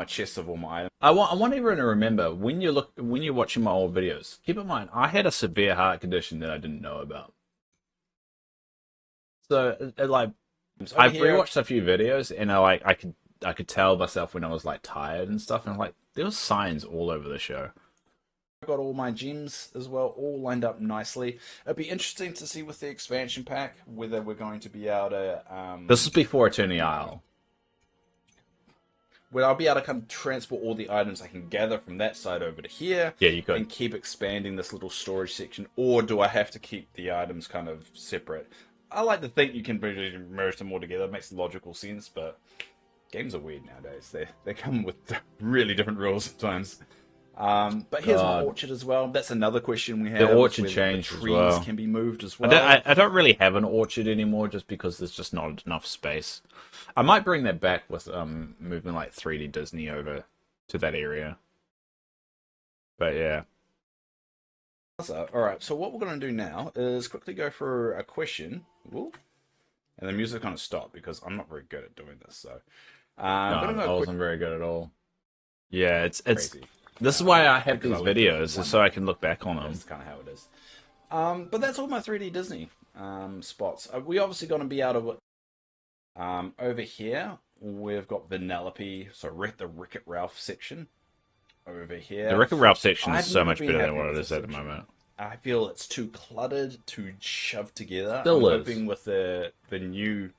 chests of all my items. I want everyone to remember when you're watching my old videos. Keep in mind, I had a severe heart condition that I didn't know about. So like, I've rewatched a few videos, and I could tell myself when I was like tired and stuff, and like there was signs all over the show. I've got all my gems as well, all lined up nicely. It'd be interesting to see with the expansion pack whether we're going to be able to. This is before Eternity Isle. Where I'll be able to kind of transport all the items I can gather from that side over to here. Yeah, you could. And keep expanding this little storage section. Or do I have to keep the items kind of separate? I like to think you can merge them all together. It makes logical sense, but games are weird nowadays. They come with really different rules sometimes. But here's my orchard as well. That's another question we have. The orchard changed as well. Trees can be moved as well. I don't really have an orchard anymore just because there's just not enough space. I might bring that back with moving like 3D Disney over to that area. But yeah. So, alright, so what we're going to do now is quickly go for a question. Ooh. And the music kind of stopped because I'm not very good at doing this. So, no, I wasn't very good at all. Yeah, it's crazy. This is why I have these videos, so I can look back on them. That's kind of how it is. But that's all my 3D Disney spots. We obviously going to be out of over here. We've got Vanellope, so the Wreck-It Ralph section over here. The Wreck-It Ralph section is so much better than what it is at the moment. I feel it's too cluttered, too shoved together. I'm hoping with the new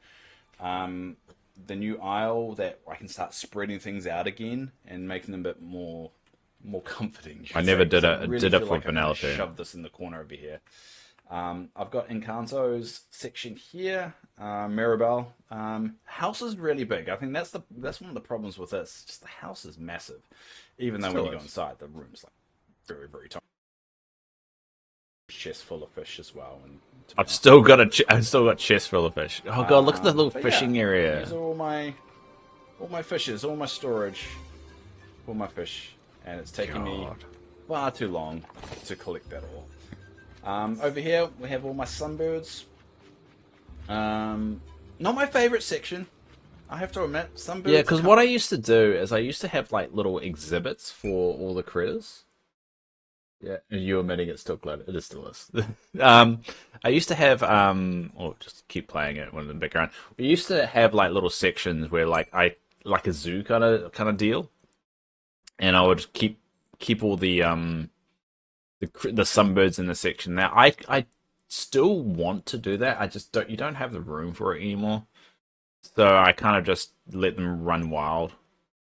aisle that I can start spreading things out again and making them a bit more comforting. I never did it. Really did it for Vanellope. Shove this in the corner over here. I've got Encanto's section here. Mirabelle. House is really big. I think that's one of the problems with this. Just the house is massive. Even though when you go inside, the room's like very, very tiny. chest full of fish as well. And I've still got I've still got chest full of fish. Oh god, look at the little but fishing yeah, area. These are all my fishes, all my storage, all my fish, and it's taking me far too long to collect that all. Over here we have all my sunbirds. Not my favorite section, I have to admit. Sunbirds. Yeah, because what I used to do is I used to have like little exhibits for all the critters. Yeah, and you admitting it's still glad it is still is. I used to have or just keep playing it when in the background. We used to have like little sections where like like a zoo kind of deal, and I would keep all the sunbirds in the section. Now I still want to do that. I just don't. You don't have the room for it anymore, so I kind of just let them run wild.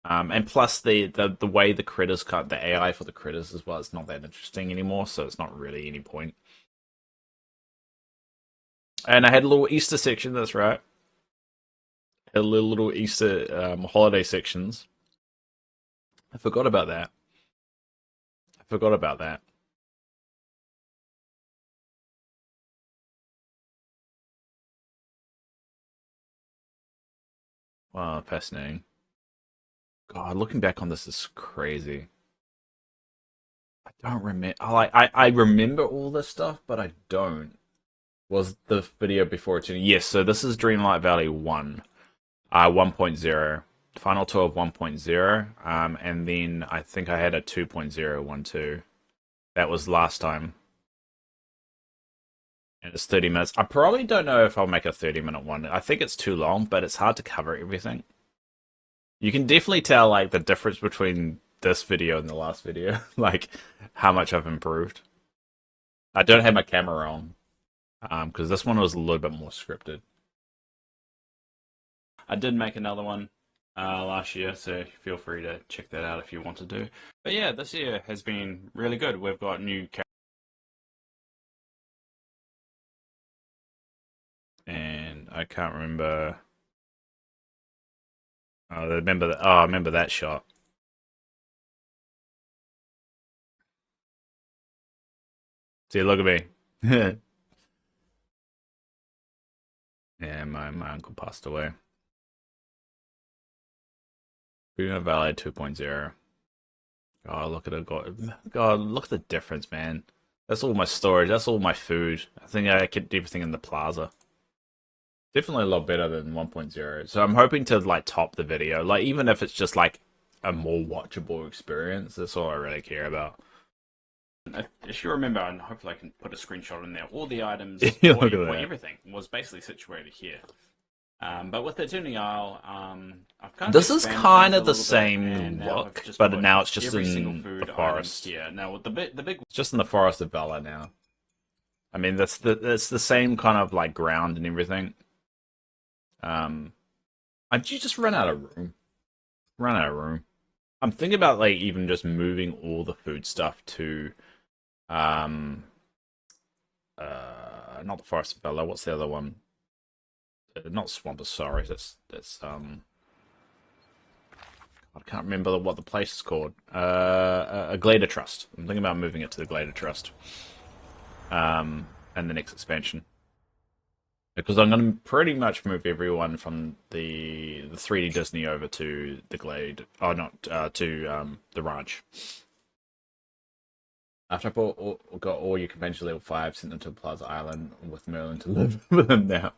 And plus the way the critters cut the AI for the critters as well, it's not that interesting anymore, so it's not really any point. And I had a little Easter section, that's right. A little Easter holiday sections. I forgot about that. Wow, fascinating. God, looking back on this is crazy. I don't remember. I remember all this stuff, but I don't. Was the video before it? Yes. So this is Dreamlight Valley 1, 1.0, final tour of 1.0, and then I think I had a 2.0 one too. That was last time. And it's 30 minutes. I probably don't know if I'll make a 30-minute one. I think it's too long, but it's hard to cover everything. You can definitely tell like the difference between this video and the last video, like how much I've improved. I don't have my camera on, because this one was a little bit more scripted. I did make another one last year, so feel free to check that out if you want to do. But yeah, this year has been really good. We've got new characters. And I can't remember. Oh, I remember that. Oh, I remember that shot. See, look at me. Yeah, my uncle passed away. Davelight 2.0. Oh, look at it. God, look at the difference, man. That's all my storage. That's all my food. I think I kept everything in the plaza. Definitely a lot better than 1.0. So I'm hoping to like top the video. Like even if it's just like a more watchable experience, that's all I really care about. If you remember, and hopefully I can put a screenshot in there, all the items, everything was basically situated here. But with the Tuning Isle, I've kind of this is kind of the same look, but now it's just in the forest. Yeah, now the big it's just in the forest of Bella now. I mean, that's the same kind of like ground and everything. You just run out of room. I'm thinking about like even just moving all the food stuff to, not the Forest of Bella. What's the other one? Not Swamposaurus. That's I can't remember what the place is called. A Glader Trust. I'm thinking about moving it to the Glader Trust. And the next expansion. Because I'm going to pretty much move everyone from the 3D Disney over to the Glade. Oh, not to the ranch. After I got all your convention level 5, sent them to Plaza Island with Merlin to live with him now.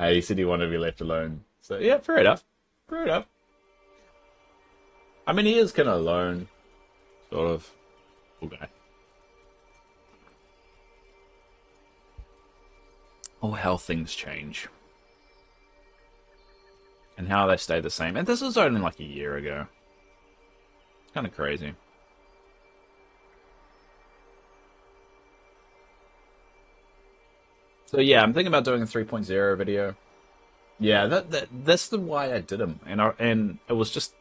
He said he wanted to be left alone. So yeah, fair enough. I mean, he is kind of alone, sort of. Cool guy. Oh, how things change. And how they stay the same. And this was only like a year ago. It's kind of crazy. So yeah, I'm thinking about doing a 3.0 video. Yeah, that's the why I did them. And it was just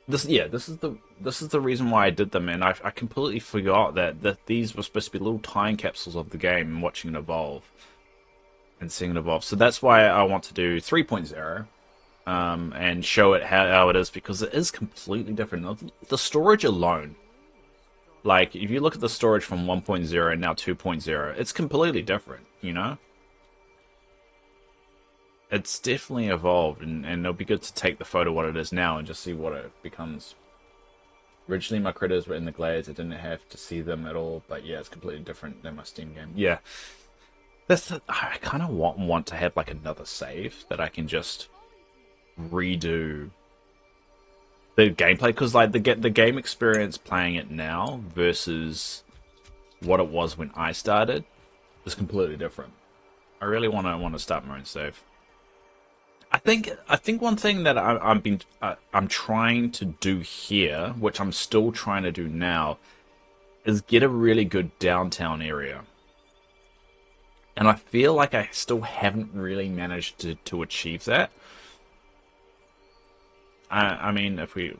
this is the reason why I did them, and I completely forgot that these were supposed to be little time capsules of the game and watching it evolve and seeing it evolve. So that's why I want to do 3.0 and show it how it is, because it is completely different. The storage alone Like, if you look at the storage from 1.0 and now 2.0, it's completely different, you know? It's definitely evolved, and it'll be good to take the photo what it is now and just see what it becomes. Originally, my critters were in the glades. I didn't have to see them at all, but yeah, it's completely different than my Steam game. Yeah, I kind of want to have like another save that I can just redo the gameplay, because like the game experience playing it now versus what it was when I started is completely different. I really want to start my own save. I think one thing that I'm trying to do here, which I'm still trying to do now, is get a really good downtown area. And I feel like I still haven't really managed to achieve that. I mean, if we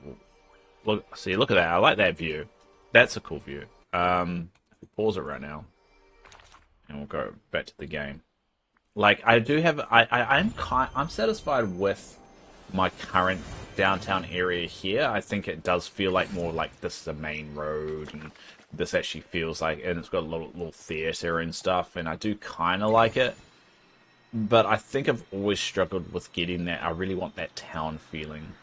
look at that. I like that view. That's a cool view. If we pause it right now, and we'll go back to the game. Like, I do have, I'm satisfied with my current downtown area here. I think it does feel like more like this is a main road, and this actually feels like, and it's got a little theater and stuff, and I do kind of like it. But I think I've always struggled with getting that. I really want that town feeling.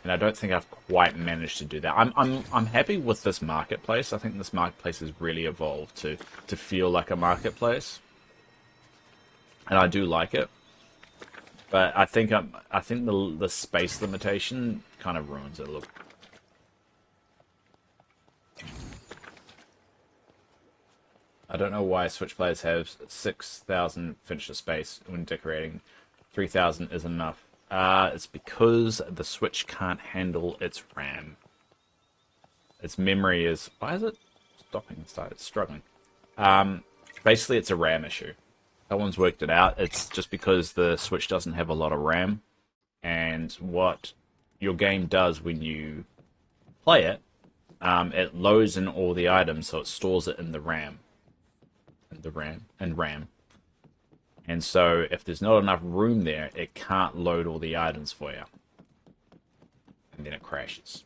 And I don't think I've quite managed to do that. I'm happy with this marketplace. I think this marketplace has really evolved to feel like a marketplace, and I do like it. But I think the space limitation kind of ruins it a little. I don't know why Switch players have 6,000 finisher space when decorating. 3,000 is enough. It's because the Switch can't handle its RAM. Its memory is... Why is it stopping? It's struggling. Basically, it's a RAM issue. Someone's worked it out. It's just because the Switch doesn't have a lot of RAM. And what your game does when you play it, it loads in all the items, so it stores it in the RAM. RAM. And so, if there's not enough room there, it can't load all the items for you. And then it crashes.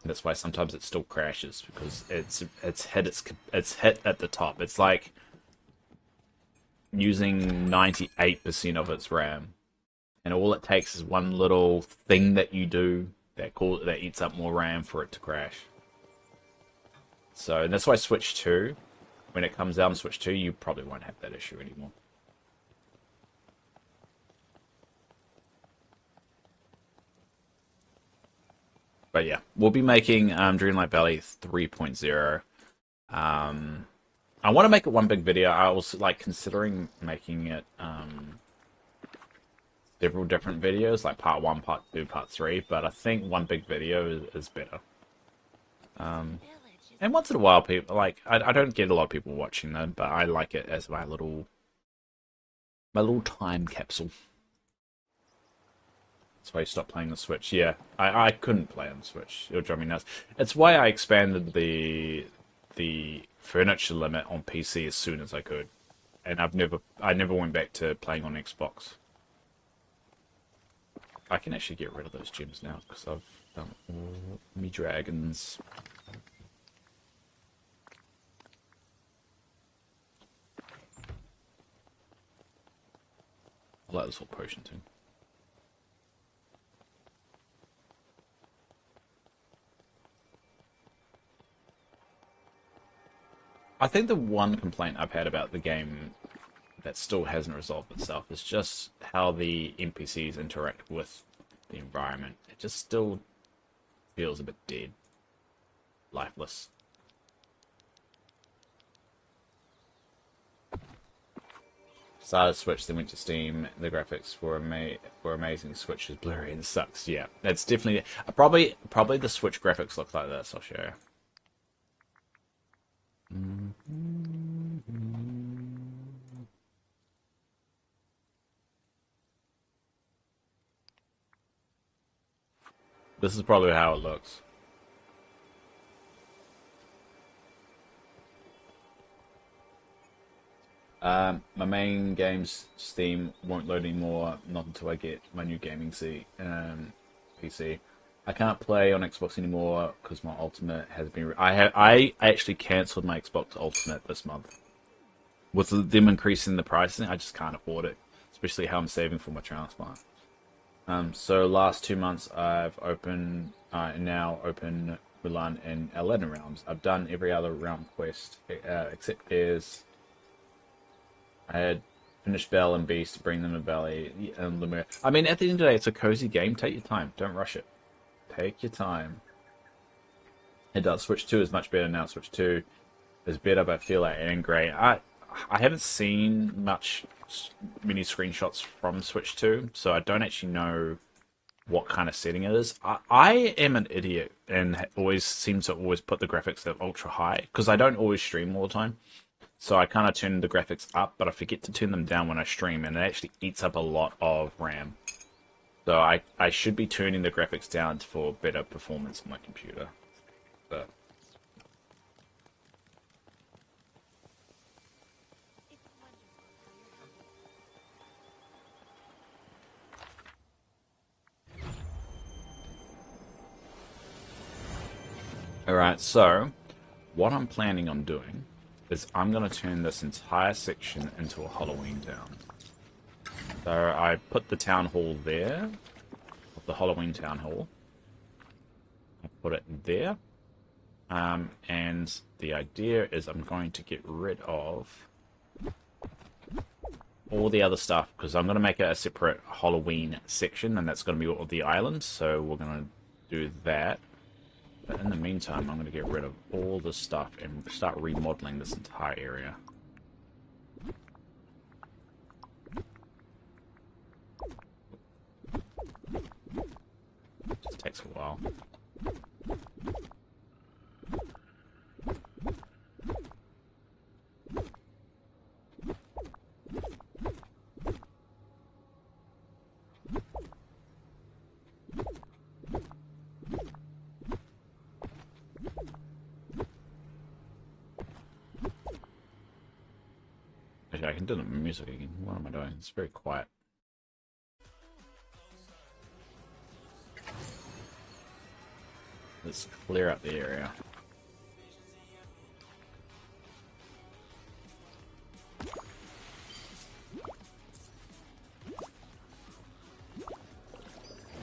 And that's why sometimes it still crashes, because it's hit at the top. It's like using 98% of its RAM. And all it takes is one little thing that you do that eats up more RAM for it to crash. So, and that's why Switch 2, when it comes out on Switch 2, you probably won't have that issue anymore. But yeah, we'll be making Dreamlight Valley 3.0. I want to make it one big video. I was like considering making it several different videos, like part 1, part 2, part 3, but I think one big video is better. And once in a while, people like I don't get a lot of people watching them, but I like it as my little time capsule. That's why you stopped playing the Switch. Yeah, I couldn't play on the Switch. It would drive me nuts. It's why I expanded the furniture limit on PC as soon as I could, and I never went back to playing on Xbox. I can actually get rid of those gems now because I've done all me dragons. I like this whole potion too. I think the one complaint I've had about the game that still hasn't resolved itself is just how the NPCs interact with the environment. It just still feels a bit dead. Lifeless. Started Switch, then went to Steam. The graphics for amazing Switch is blurry and sucks. Yeah, that's definitely probably the Switch graphics look like this. I'll show you. This is probably how it looks. My main game's Steam won't load anymore, not until I get my new gaming PC. I can't play on Xbox anymore because my Ultimate has been. I actually cancelled my Xbox Ultimate this month. With them increasing the pricing, I just can't afford it, especially how I'm saving for my transplant. So last 2 months I've now open Mulan and Aladdin realms. I've done every other realm quest except there's. I had finished Belle and Beast, bring them a Valley and Lumiere. I mean, at the end of the day, it's a cozy game. Take your time. Don't rush it. Take your time. It does. Switch 2 is much better now. Switch 2 is better, but I feel like and great. I haven't seen many screenshots from Switch 2, so I don't actually know what kind of setting it is. I am an idiot and always seem to always put the graphics at ultra high because I don't always stream all the time. So I kind of turn the graphics up, but I forget to turn them down when I stream, and it actually eats up a lot of RAM. So I should be turning the graphics down for better performance on my computer. But alright, so what I'm planning on doing is I'm going to turn this entire section into a Halloween town. So I put the town hall there, the Halloween town hall. I put it there. And the idea is I'm going to get rid of all the other stuff because I'm going to make it a separate Halloween section, and that's going to be all the islands. So we're going to do that. But in the meantime, I'm going to get rid of all this stuff and start remodeling this entire area. Just takes a while. Actually, I can do the music again. What am I doing? It's very quiet. Let's clear up the area.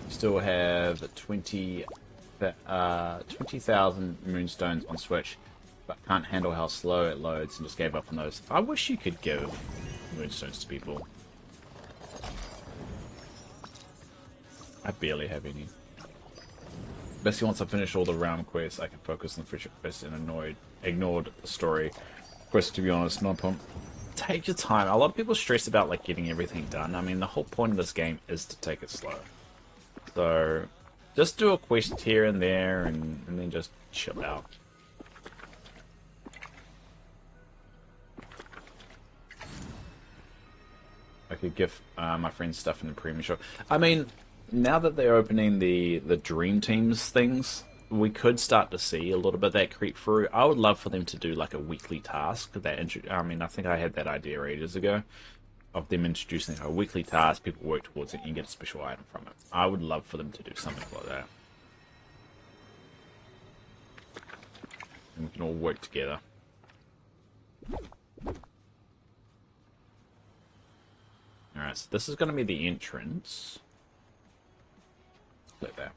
Still have 20,000 moonstones on Switch, but can't handle how slow it loads and just gave up on those. I wish you could give moonstones to people. I barely have any. Basically, once I finish all the realm quests, I can focus on the future quests and ignored the story quest, to be honest. No point. Take your time. A lot of people stress about like getting everything done. I mean, the whole point of this game is to take it slow. So, just do a quest here and there, and then just chill out. I could give my friends stuff in the premium shop. I mean, now that they're opening the Dream Teams things, we could start to see a little bit of that creep through. I would love for them to do like a weekly task. I mean, I think I had that idea ages ago of them introducing a weekly task. People work towards it and you get a special item from it. I would love for them to do something like that. And we can all work together. Alright, so this is going to be the entrance. Like that.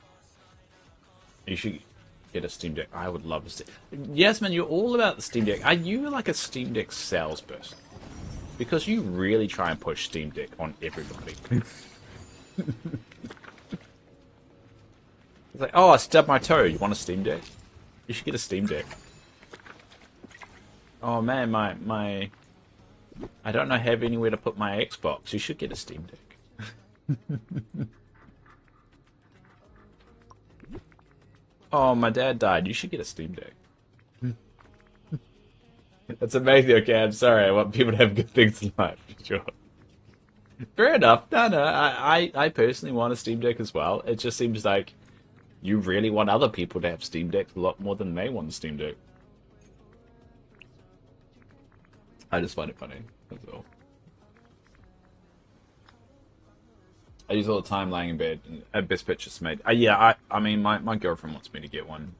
You should get a Steam Deck. I would love a Steam Deck. Yes, man, you're all about the Steam Deck. Are you like a Steam Deck salesperson? Because you really try and push Steam Deck on everybody. It's like, oh, I stubbed my toe. You want a Steam Deck? You should get a Steam Deck. Oh man, my I don't have anywhere to put my Xbox. You should get a Steam Deck. Oh, my dad died. You should get a Steam Deck. That's amazing. Okay, I'm sorry. I want people to have good things in life. Sure. Fair enough. No. I personally want a Steam Deck as well. It just seems like you really want other people to have Steam Decks a lot more than they want a Steam Deck. I just find it funny. That's all. I use all the time laying in bed. Best purchase made. Yeah, I mean, my girlfriend wants me to get one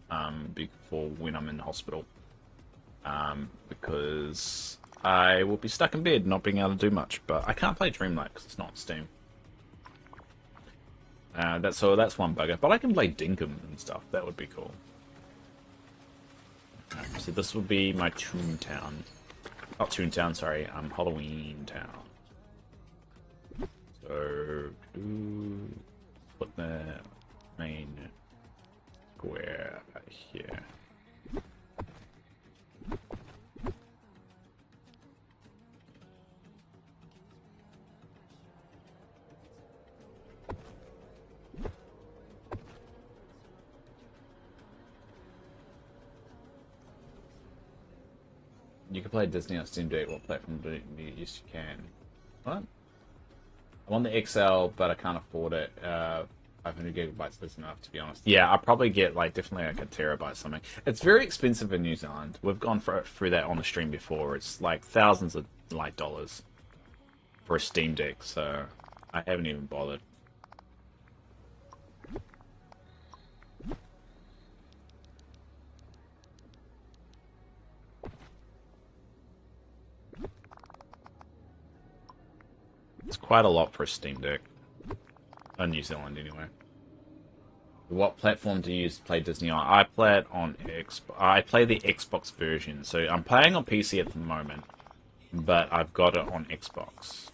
before when I'm in hospital. Because I will be stuck in bed, not being able to do much. But I can't play Dreamlight because it's not on Steam. That's one bugger. But I can play Dinkum and stuff. That would be cool. So this will be my Toontown. Not Toontown, sorry. Halloween Town. So put the main square here. You can play Disney on Steam Deck. What platform do you use? You can. What? I'm on the XL, but I can't afford it. 500 gigabytes isn't enough, to be honest. Yeah, I'll probably get definitely like a terabyte or something. It's very expensive in New Zealand. We've gone through that on the stream before. It's like thousands of dollars for a Steam Deck, so I haven't even bothered. It's quite a lot for a Steam Deck. In New Zealand, anyway. What platform do you use to play Disney on? I play it on I play the Xbox version, so I'm playing on PC at the moment, but I've got it on Xbox.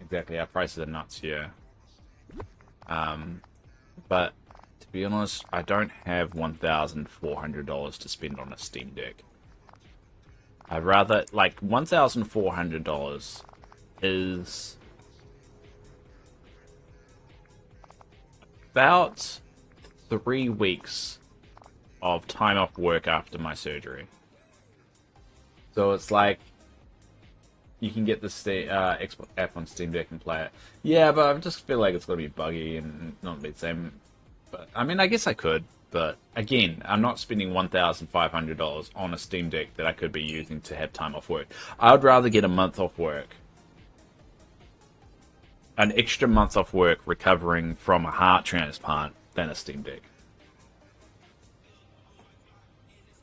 Exactly, our prices are nuts here. But to be honest, I don't have $1,400 to spend on a Steam Deck. I'd rather, $1,400 is about 3 weeks of time off work after my surgery. So it's like, you can get the Xbox app on Steam Deck and play it. Yeah, but I just feel like it's going to be buggy and not be the same. But, I mean, I guess I could. But again, I'm not spending $1,500 on a Steam Deck that I could be using to have time off work. I would rather get a month off work, an extra month off work recovering from a heart transplant than a Steam Deck.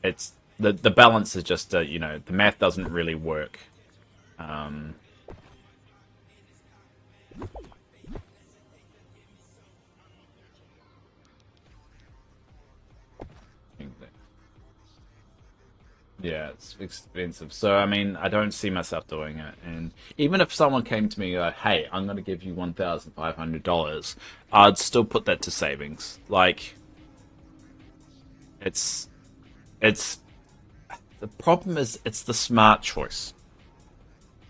It's the balance is just the math doesn't really work. Yeah, it's expensive. So, I mean, I don't see myself doing it. And even if someone came to me like, hey, I'm going to give you $1,500, I'd still put that to savings. It's the problem is it's the smart choice.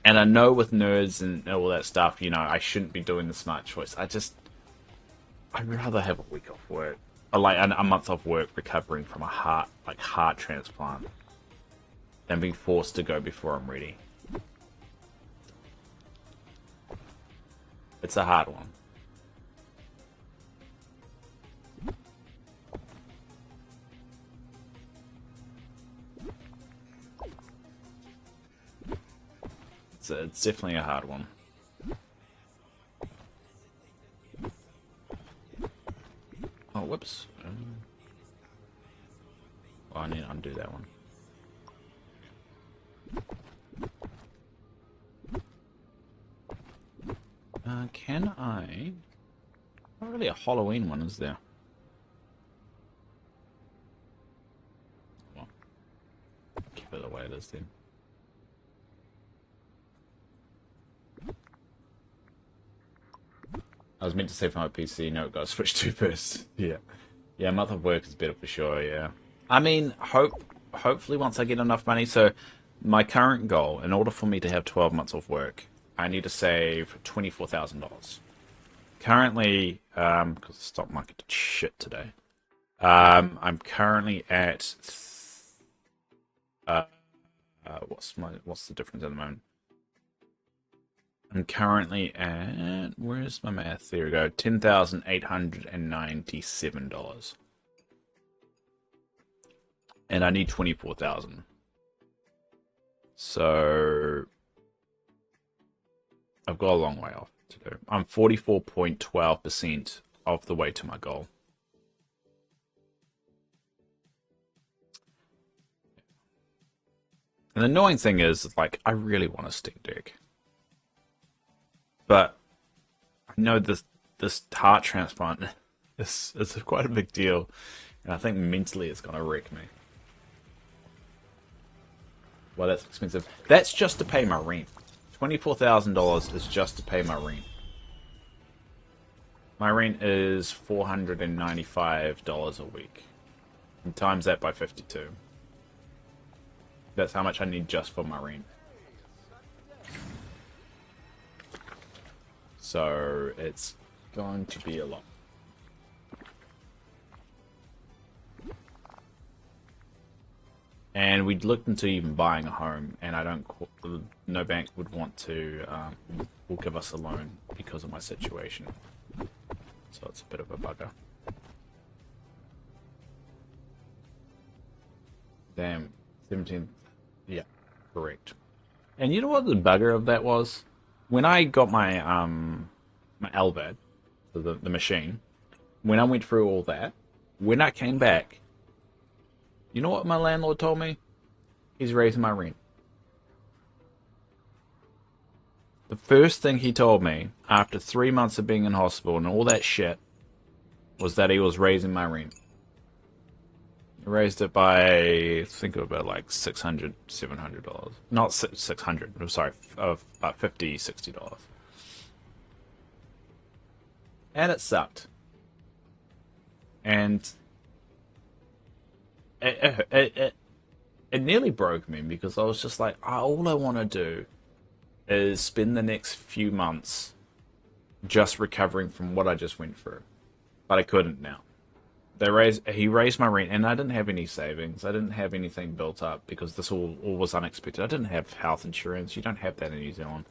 And I know with nerds and all that stuff, I shouldn't be doing the smart choice. I'd rather have a week off work. Or a month off work recovering from a heart transplant than being forced to go before I'm ready. It's a hard one. It's definitely a hard one. Oh, whoops. Oh, I need to undo that one. Can I? Not really a Halloween one, is there? Well, keep it the way it is then. I was meant to say for my PC, no, it got switched to first. Yeah. Yeah, month of work is better for sure, yeah. I mean, hopefully once I get enough money, so my current goal, in order for me to have 12 months off work, I need to save $24,000. Currently, because the stock market did shit today, I'm currently at, what's the difference at the moment? I'm currently at, where's my math? There we go, $10,897. And I need 24,000. So I've got a long way off to do. I'm 44.12% of the way to my goal. And the annoying thing is, like, I really want a Steam Deck. But I know this heart transplant is quite a big deal. And I think mentally it's going to wreck me. Well, that's expensive. That's just to pay my rent. $24,000 is just to pay my rent. My rent is $495 a week. And times that by 52. That's how much I need just for my rent. So it's going to be a lot. And we'd looked into even buying a home, and no bank would want to, will give us a loan because of my situation. So it's a bit of a bugger. Damn, 17, yeah, correct. And you know what the bugger of that was? When I got my, my LVAD, the machine, when I went through all that, when I came back, you know what my landlord told me? He's raising my rent. The first thing he told me, after 3 months of being in hospital and all that shit, was that he was raising my rent. He raised it by, I think about like $600, $700. Not $600, I'm sorry, of about $50, $60. And it sucked. And it nearly broke me because I was just like, all I want to do is spend the next few months just recovering from what I just went through. But I couldn't now. He raised my rent, and I didn't have any savings. I didn't have anything built up because this all was unexpected. I didn't have health insurance. You don't have that in New Zealand.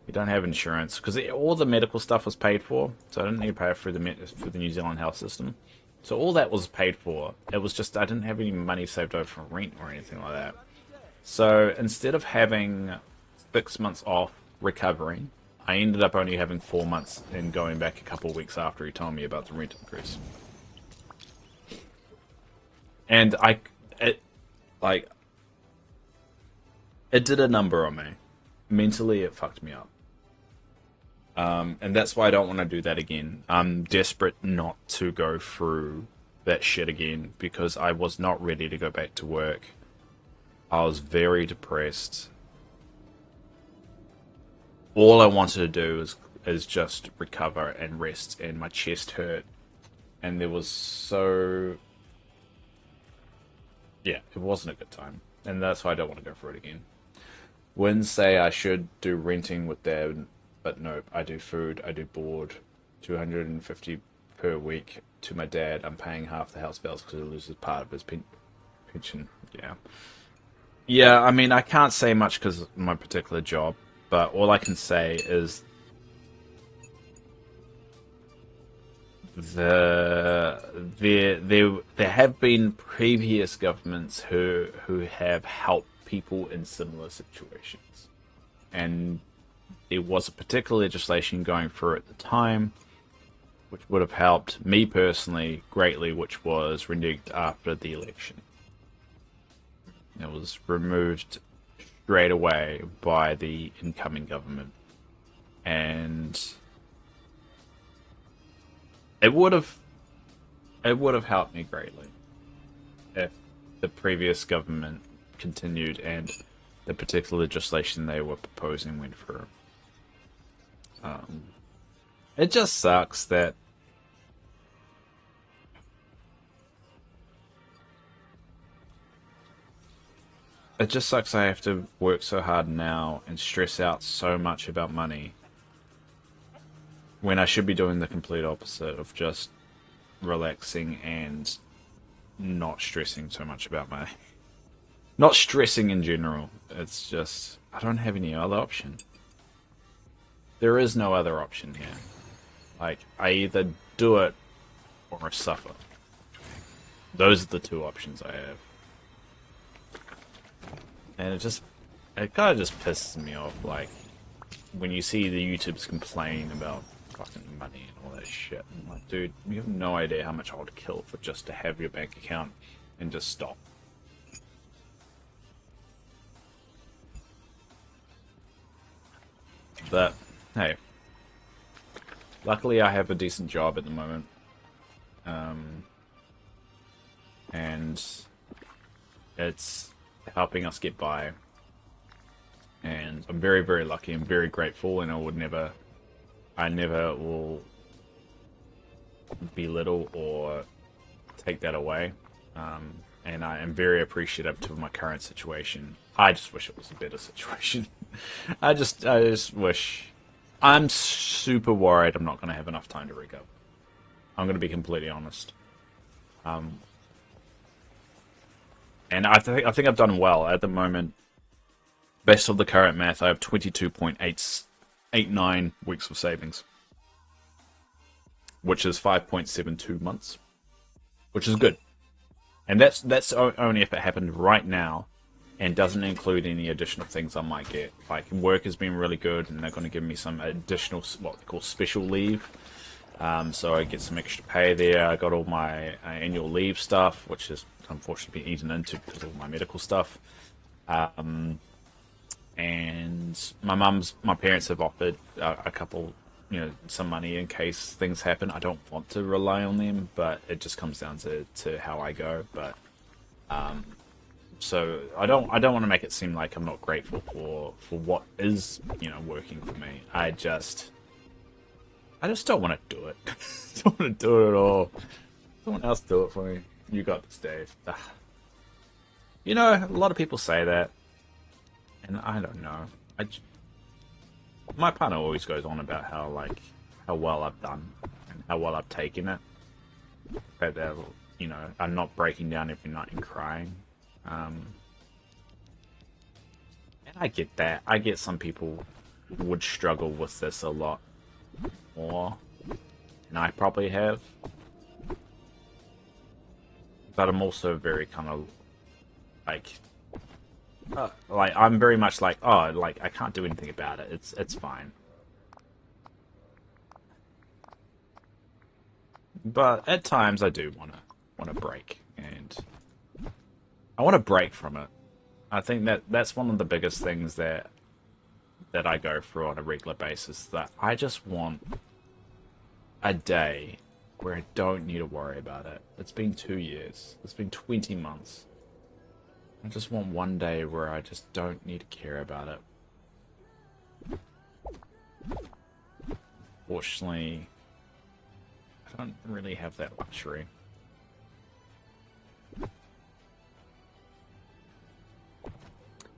You don't have insurance because all the medical stuff was paid for, so I didn't need to pay for the New Zealand health system. So all that was paid for. It was just I didn't have any money saved over for rent or anything like that. So instead of having 6 months off recovering, I ended up only having 4 months and going back a couple of weeks after he told me about the rent increase. And it did a number on me. Mentally, it fucked me up. And that's why I don't want to do that again. I'm desperate not to go through that shit again because I was not ready to go back to work. I was very depressed. All I wanted to do is just recover and rest, and my chest hurt. And there was yeah, it wasn't a good time. And that's why I don't want to go through it again. Wins say I should do renting with Dad, but nope, I do food, I do board, $250 per week to my dad. I'm paying half the house bills because he loses part of his pension. Yeah, I mean, I can't say much because of my particular job, but all I can say is there have been previous governments who have helped people in similar situations, and there was a particular legislation going through at the time which would have helped me personally greatly, which was reneged after the election. It was removed straight away by the incoming government, and it would have helped me greatly if the previous government continued and the particular legislation they were proposing went through. It just sucks that I have to work so hard now and stress out so much about money when I should be doing the complete opposite of just relaxing and not stressing so much about money. Not stressing in general. It's just, I don't have any other option. There is no other option here. Like, I either do it or I suffer. Those are the two options I have. And it kind of just pisses me off. Like, when you see the YouTubers complain about fucking money and all that shit, I'm like, dude, you have no idea how much I would kill for just to have your bank account and just stop. But hey, luckily I have a decent job at the moment, and it's helping us get by. And I'm very, very lucky and very grateful, and I never will belittle or take that away. And I am very appreciative to my current situation. I just wish it was a better situation. I just wish. I'm super worried I'm not going to have enough time to recover. I'm going to be completely honest. And I think I've done well at the moment. Based on the current math, I have 22.89 weeks of savings, which is 5.72 months, which is good. And that's only if it happened right now, and doesn't include any additional things I might get. Like, work has been really good, and they're going to give me some additional, what they call special leave. So I get some extra pay there. I got all my annual leave stuff, which is unfortunately been eaten into because of my medical stuff. And my parents have offered a couple, some money in case things happen. I don't want to rely on them, but it just comes down to how I go. But so I don't want to make it seem like I'm not grateful for what is working for me. I just don't want to do it. Don't want to do it at all. Someone else do it for me. You got this, Dave. A lot of people say that, and I don't know. My partner always goes on about how well I've done and how well I've taken it. That I'm not breaking down every night and crying. And I get that. I get some people would struggle with this a lot more than I probably have. But I'm also very kind of I'm very much I can't do anything about it. It's fine. But at times I do want to break, and I want to break from it. I think that's one of the biggest things that I go through on a regular basis. That I just want a day where I don't need to worry about it. It's been 2 years. It's been 20 months. I just want one day where I just don't need to care about it. Fortunately, I don't really have that luxury.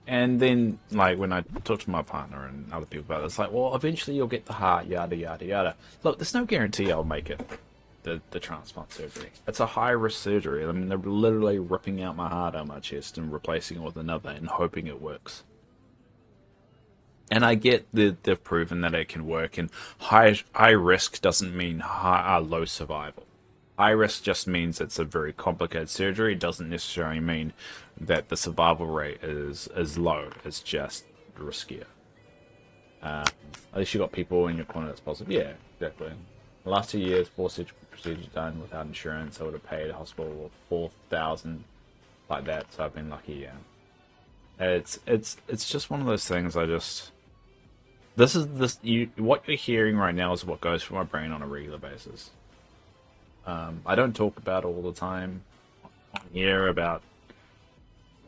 And then, when I talk to my partner and other people about it, it's like, well, eventually you'll get the heart, yada, yada, yada. Look, there's no guarantee I'll make it, the transplant surgery. It's a high-risk surgery. I mean, they're literally ripping out my heart out of my chest and replacing it with another and hoping it works. And I get they've proven that it can work, and high risk doesn't mean low survival. High risk just means it's a very complicated surgery. It doesn't necessarily mean that the survival rate is low. It's just riskier. At least you got people in your corner that's positive. Yeah, exactly. The last 2 years, 4 surgical procedures done without insurance. I would have paid a hospital $4,000 like that. So I've been lucky. Yeah. It's just one of those things. What you're hearing right now is what goes through my brain on a regular basis. I don't talk about all the time on here about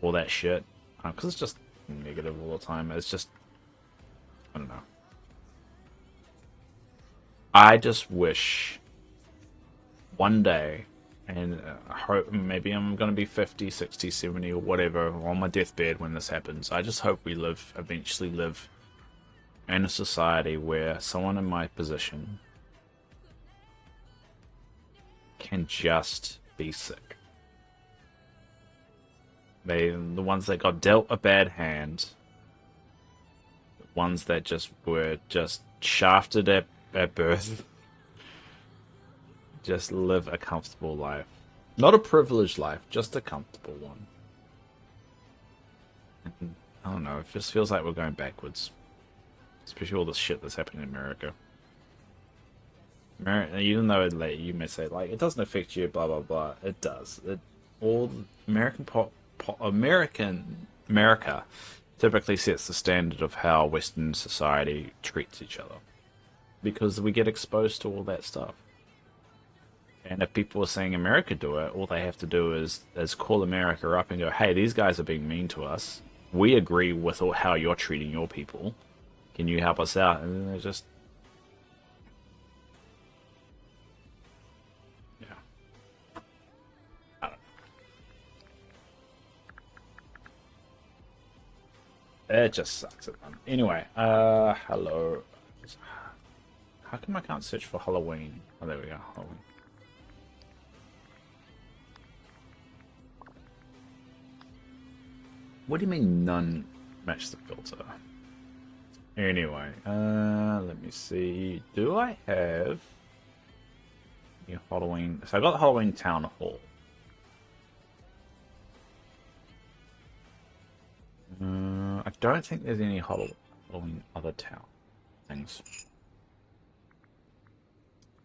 all that shit because it's just negative all the time. It's just, I don't know. I just wish one day, and I hope maybe I'm going to be 50, 60, 70 or whatever on my deathbed when this happens. I just hope we eventually live in a society where someone in my position can just be sick. The ones that got dealt a bad hand, the ones that were shafted at birth, just live a comfortable life. Not a privileged life, just a comfortable one. And I don't know, it just feels like we're going backwards. especially all the shit that's happening in America. Even though like, you may say like it doesn't affect you, blah blah blah, it does. All America typically sets the standard of how Western society treats each other because we get exposed to all that stuff. And if people are saying America do it, all they have to do is call America up and go, "Hey, these guys are being mean to us. We agree with how you're treating your people. Can you help us out?" And then they're just, yeah. I don't know. It just sucks at them. Anyway, hello. How come I can't search for Halloween? Oh, there we go. Halloween. What do you mean none match the filter? Anyway, let me see. Do I have any Halloween? So I got the Halloween Town Hall. I don't think there's any Halloween other town things.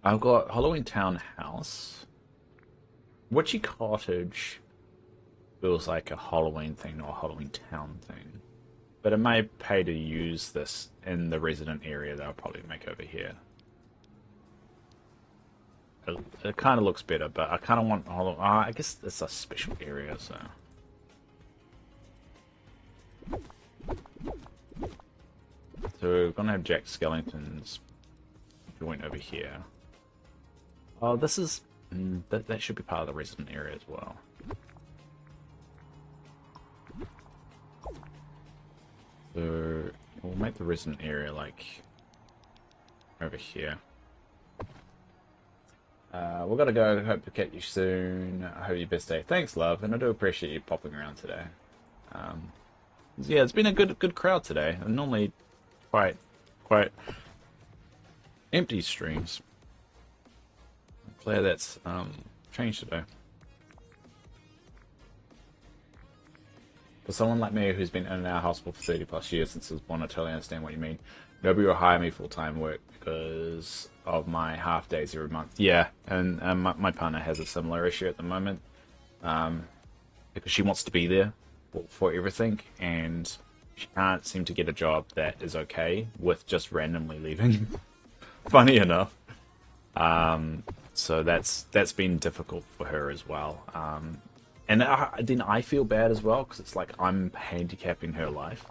I've got Halloween Townhouse. Witchy Cottage feels like a Halloween thing or a Halloween Town thing. But it may pay to use this in the resident area that I'll probably make over here. It kind of looks better, but I kind of want Halloween. I guess it's a special area, so. So we're gonna have Jack Skellington's joint over here. Oh, this is that should be part of the resident area as well. So we'll make the resident area like over here. We're gonna go. Hope to catch you soon. I hope your best day. Thanks, love, and I do appreciate you popping around today. Yeah, it's been a good crowd today. And normally quite empty streams. I'm glad that's changed today. For someone like me who's been in and out of hospital for 30+ years since I was born, I totally understand what you mean. Nobody will hire me full-time work because of my half days every month. Yeah, and my partner has a similar issue at the moment because she wants to be there for everything, and she can't seem to get a job that is okay with just randomly leaving. Funny enough. So that's been difficult for her as well. And then I feel bad as well because it's like I'm handicapping her life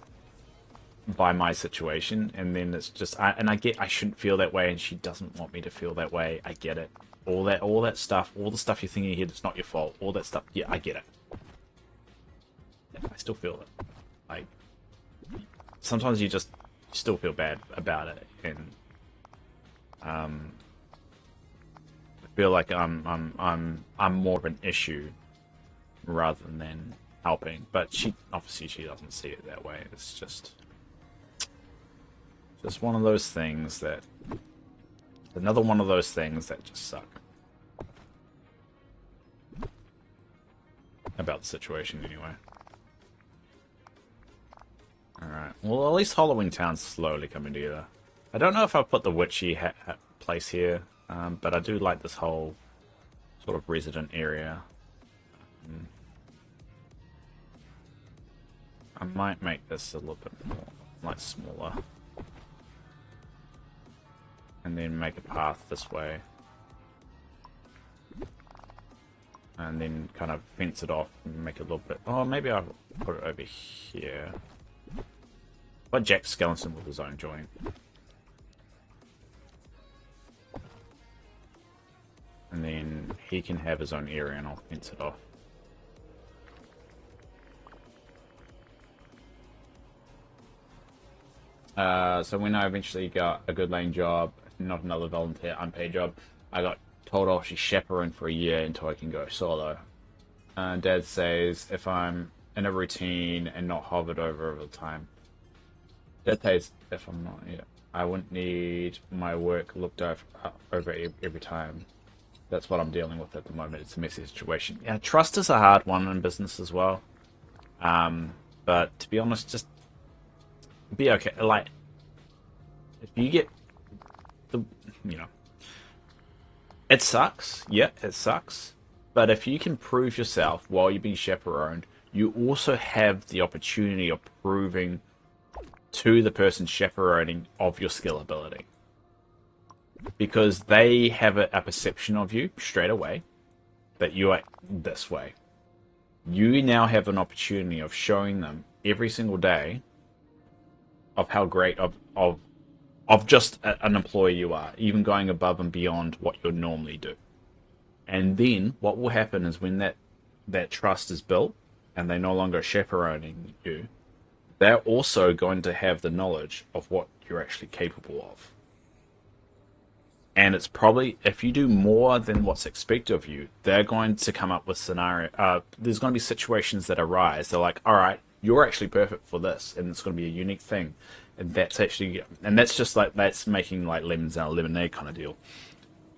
by my situation, and then it's just I shouldn't feel that way, and she doesn't want me to feel that way. I get it. All that stuff, all the stuff you're thinking here, it's not your fault. All that stuff, yeah, I get it. I still feel it. Like sometimes you still feel bad about it, and I feel like I'm more of an issue rather than helping. But she doesn't see it that way. It's just one of those things that another one of those things that just suck about the situation anyway. Alright, well at least Halloween Town's slowly coming together. I don't know if I'll put the witchy place here, but I do like this whole sort of resident area. I might make this a little bit more, like, smaller. And then make a path this way. And then kind of fence it off and make it a little bit... Oh, maybe I'll put it over here. But Jack Skellington with his own joint. And then he can have his own area and I'll fence it off. So when I eventually got a good lane job, not another volunteer unpaid job, I got told I'll actually chaperone for a year until I can go solo. Dad says if I'm in a routine and not hovered over the time. Dad says if I'm not, yeah, I wouldn't need my work looked over every time. That's what I'm dealing with at the moment. It's a messy situation. Yeah, trust is a hard one in business as well. But to be honest, just be okay. Like, if you get the, you know, it sucks. Yeah, it sucks. But if you can prove yourself while you're being chaperoned, you also have the opportunity of proving to the person chaperoning of your skill ability. Because they have a perception of you straight away that you are this way. You now have an opportunity of showing them every single day of how great of just an employee you are, even going above and beyond what you normally do. And then what will happen is when that trust is built and they're no longer chaperoning you, they're also going to have the knowledge of what you're actually capable of. And it's probably, if you do more than what's expected of you, they're going to come up with there's going to be situations that arise. They're like, all right, you're actually perfect for this, and it's going to be a unique thing. And that's just like, that's making like lemons out of lemonade kind of deal.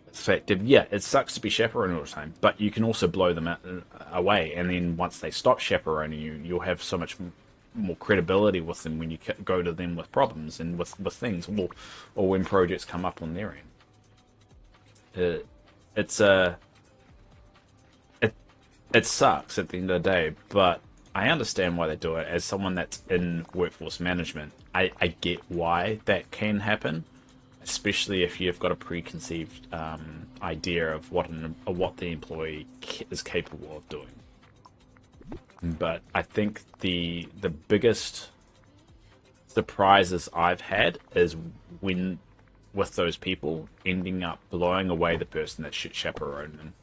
It's effective. Yeah, it sucks to be chaperoned all the time, but you can also blow them away. And then once they stop chaperoning you, you'll have so much more credibility with them when you go to them with problems and with things, or when projects come up on their end. It sucks at the end of the day, but I understand why they do it. As someone that's in workforce management, I get why that can happen, especially if you've got a preconceived idea of what the employee is capable of doing. But I think the biggest surprises I've had is when, with those people, ending up blowing away the person that should chaperone them.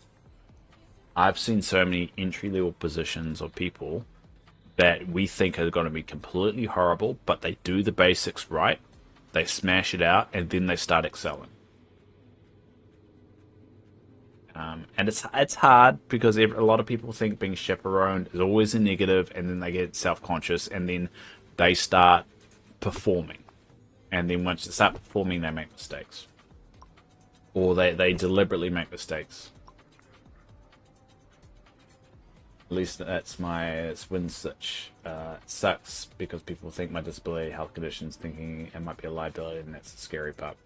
I've seen so many entry-level positions of people that we think are going to be completely horrible, but they do the basics right, they smash it out, and then they start excelling. And it's hard because a lot of people think being chaperoned is always a negative, and then they get self-conscious, and then they start performing. And then once they start performing, they make mistakes. Or they deliberately make mistakes. At least that's my swing switch. It sucks because people think my disability, health conditions, thinking it might be a liability, and that's the scary part.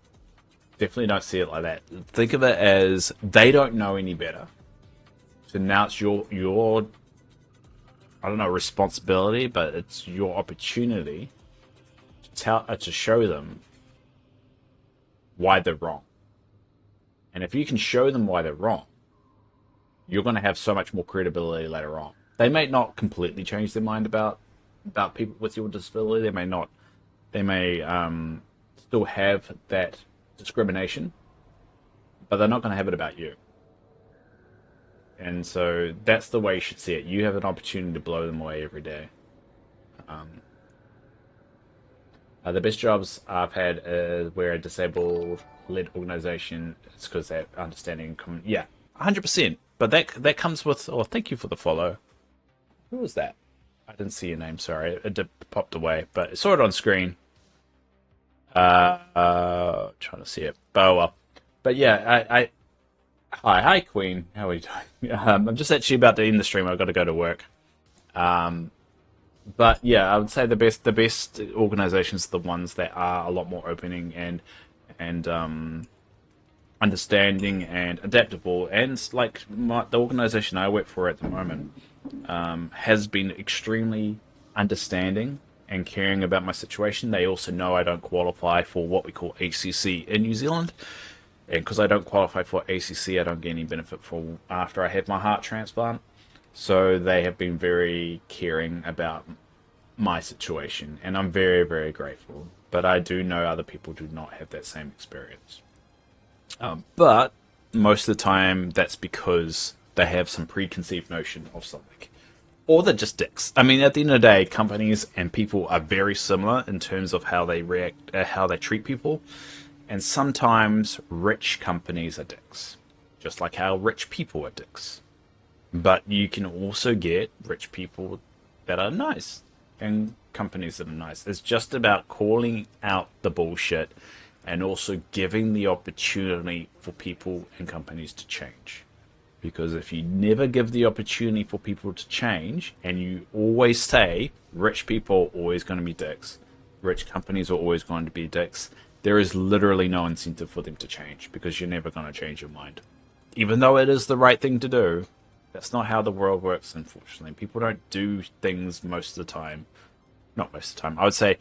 Definitely don't see it like that. Think of it as they don't know any better. So now it's your I don't know, responsibility, but it's your opportunity to show them why they're wrong. And if you can show them why they're wrong, you're going to have so much more credibility later on. They may not completely change their mind about people with your disability. They may still have that discrimination, but they're not going to have it about you. And so that's the way you should see it. You have an opportunity to blow them away every day. The best jobs I've had were a disabled-led organization. It's because they're understanding. Yeah, 100%. But that comes with. Oh, thank you for the follow. Who was that? I didn't see your name. Sorry, it popped away, but I saw it on screen. Trying to see it. Oh well. But yeah, Hi Queen. How are you doing? I'm just actually about to end the stream. I've got to go to work. But yeah, I would say the best organizations are the ones that are a lot more opening and understanding and adaptable. And like the organization I work for at the moment has been extremely understanding and caring about my situation. They also know I don't qualify for what we call ACC in New Zealand. And because I don't qualify for ACC, I don't get any benefit for after I have my heart transplant. So they have been very caring about my situation, and I'm very, very grateful. But I do know other people do not have that same experience. But most of the time, that's because they have some preconceived notion of something. Or they're just dicks. I mean, at the end of the day, companies and people are very similar in terms of how they react, how they treat people. And sometimes rich companies are dicks, just like how rich people are dicks. But you can also get rich people that are nice and companies that are nice. It's just about calling out the bullshit and also giving the opportunity for people and companies to change. Because if you never give the opportunity for people to change, and you always say rich people are always going to be dicks, rich companies are always going to be dicks, there is literally no incentive for them to change because you're never going to change your mind. Even though it is the right thing to do, that's not how the world works, unfortunately. People don't do things most of the time. Not most of the time. I would say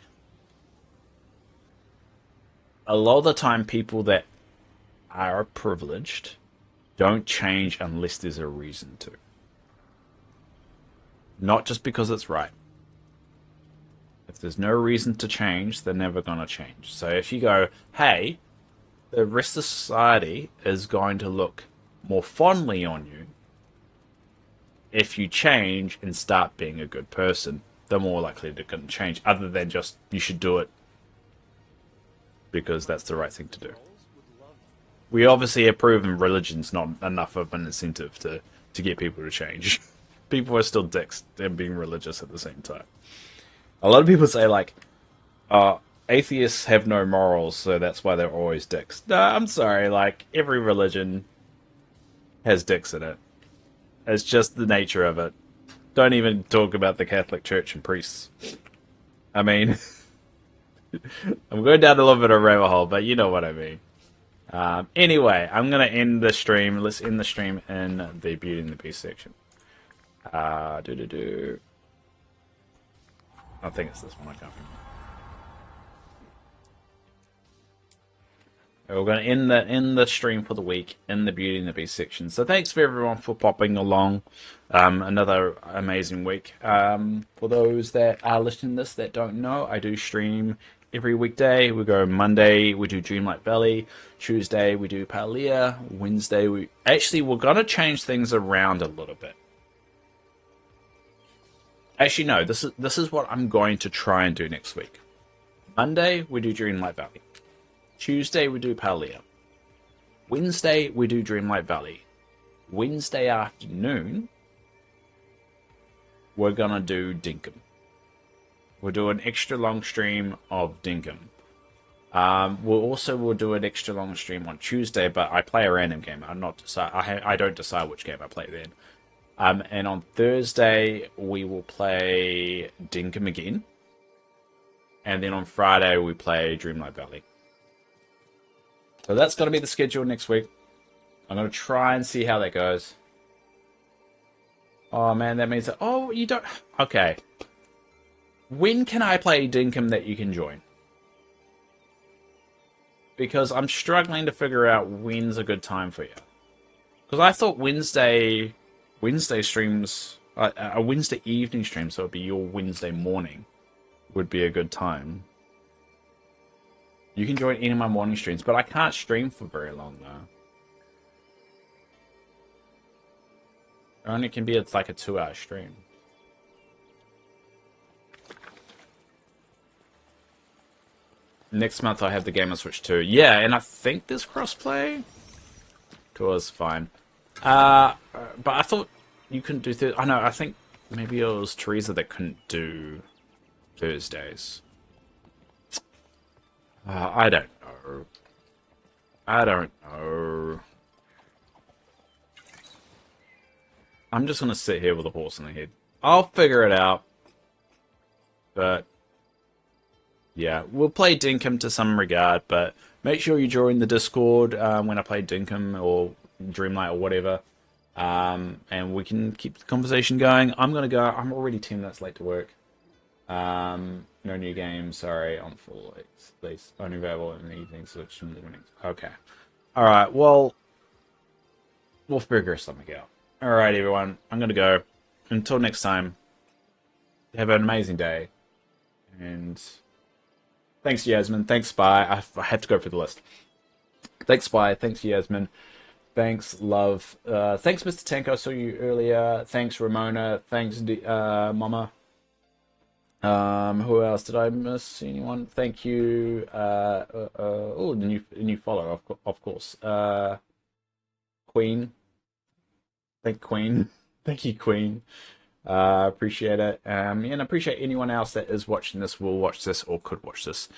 a lot of the time people that are privileged don't change unless there's a reason to. Not just because it's right. If there's no reason to change, they're never going to change. So if you go, hey, the rest of society is going to look more fondly on you if you change and start being a good person, they're more likely to change, other than just you should do it because that's the right thing to do. We obviously have proven religion's not enough of an incentive to get people to change. People are still dicks and being religious at the same time. A lot of people say, like, atheists have no morals, so that's why they're always dicks. No, I'm sorry, like, every religion has dicks in it. It's just the nature of it. Don't even talk about the Catholic Church and priests. I mean, I'm going down a little bit of a rabbit hole, but you know what I mean. Anyway, I'm going to end the stream. Let's end the stream in the Beauty and the Beast section. I think it's this one. I can't remember. We're going to end the stream for the week in the Beauty and the Beast section. So thanks for everyone for popping along. Another amazing week. For those that are listening to this that don't know, I do stream every weekday. We go Monday, we do Dreamlight Valley. Tuesday, we do Palia. Wednesday, we're going to change things around a little bit. Actually, no, this is what I'm going to try and do next week. Monday, we do Dreamlight Valley. Tuesday, we do Palia. Wednesday, we do Dreamlight Valley. Wednesday afternoon, we're going to do Dinkum. We'll do an extra long stream of Dinkum. We'll do an extra long stream on Tuesday, but I play a random game. I don't decide which game I play then. And on Thursday, we will play Dinkum again. And then on Friday, we play Dreamlight Valley. So that's going to be the schedule next week. I'm going to try and see how that goes. Oh, man, that means that... Oh, you don't... Okay. When can I play Dinkum that you can join? Because I'm struggling to figure out when's a good time for you. Because I thought Wednesday streams... a Wednesday evening stream, so it'd be your Wednesday morning, would be a good time. You can join any of my morning streams, but I can't stream for very long, though. It only can be like a 2-hour stream. Next month I have the Game & Switch 2. Yeah, and I think there's crossplay. Tour's fine. But I thought you couldn't do I know, I think maybe it was Teresa that couldn't do Thursdays. I don't know. I'm just going to sit here with a horse in the head. I'll figure it out. But, yeah, we'll play Dinkum to some regard, but make sure you join the Discord when I play Dinkum or Dreamlight or whatever. And we can keep the conversation going. I'm going to go. I'm already 10 minutes late to work. No new games, sorry, on full lease. Only available in the evenings, so it's mornings. Okay. Alright, well, we'll figure something out. Alright, everyone, I'm gonna go. Until next time, have an amazing day. And thanks, Yasmin. Thanks, Spy. I have to go for the list. Thanks, Spy. Thanks, Yasmin. Thanks, Love. Thanks, Mr. Tank. I saw you earlier. Thanks, Ramona. Thanks, Mama. Who else did I miss? Anyone? Thank you. Oh, the new follow, of course. Queen. Thank Queen. Thank you, Queen. Appreciate it. And I appreciate anyone else that is watching this, will watch this, or could watch this.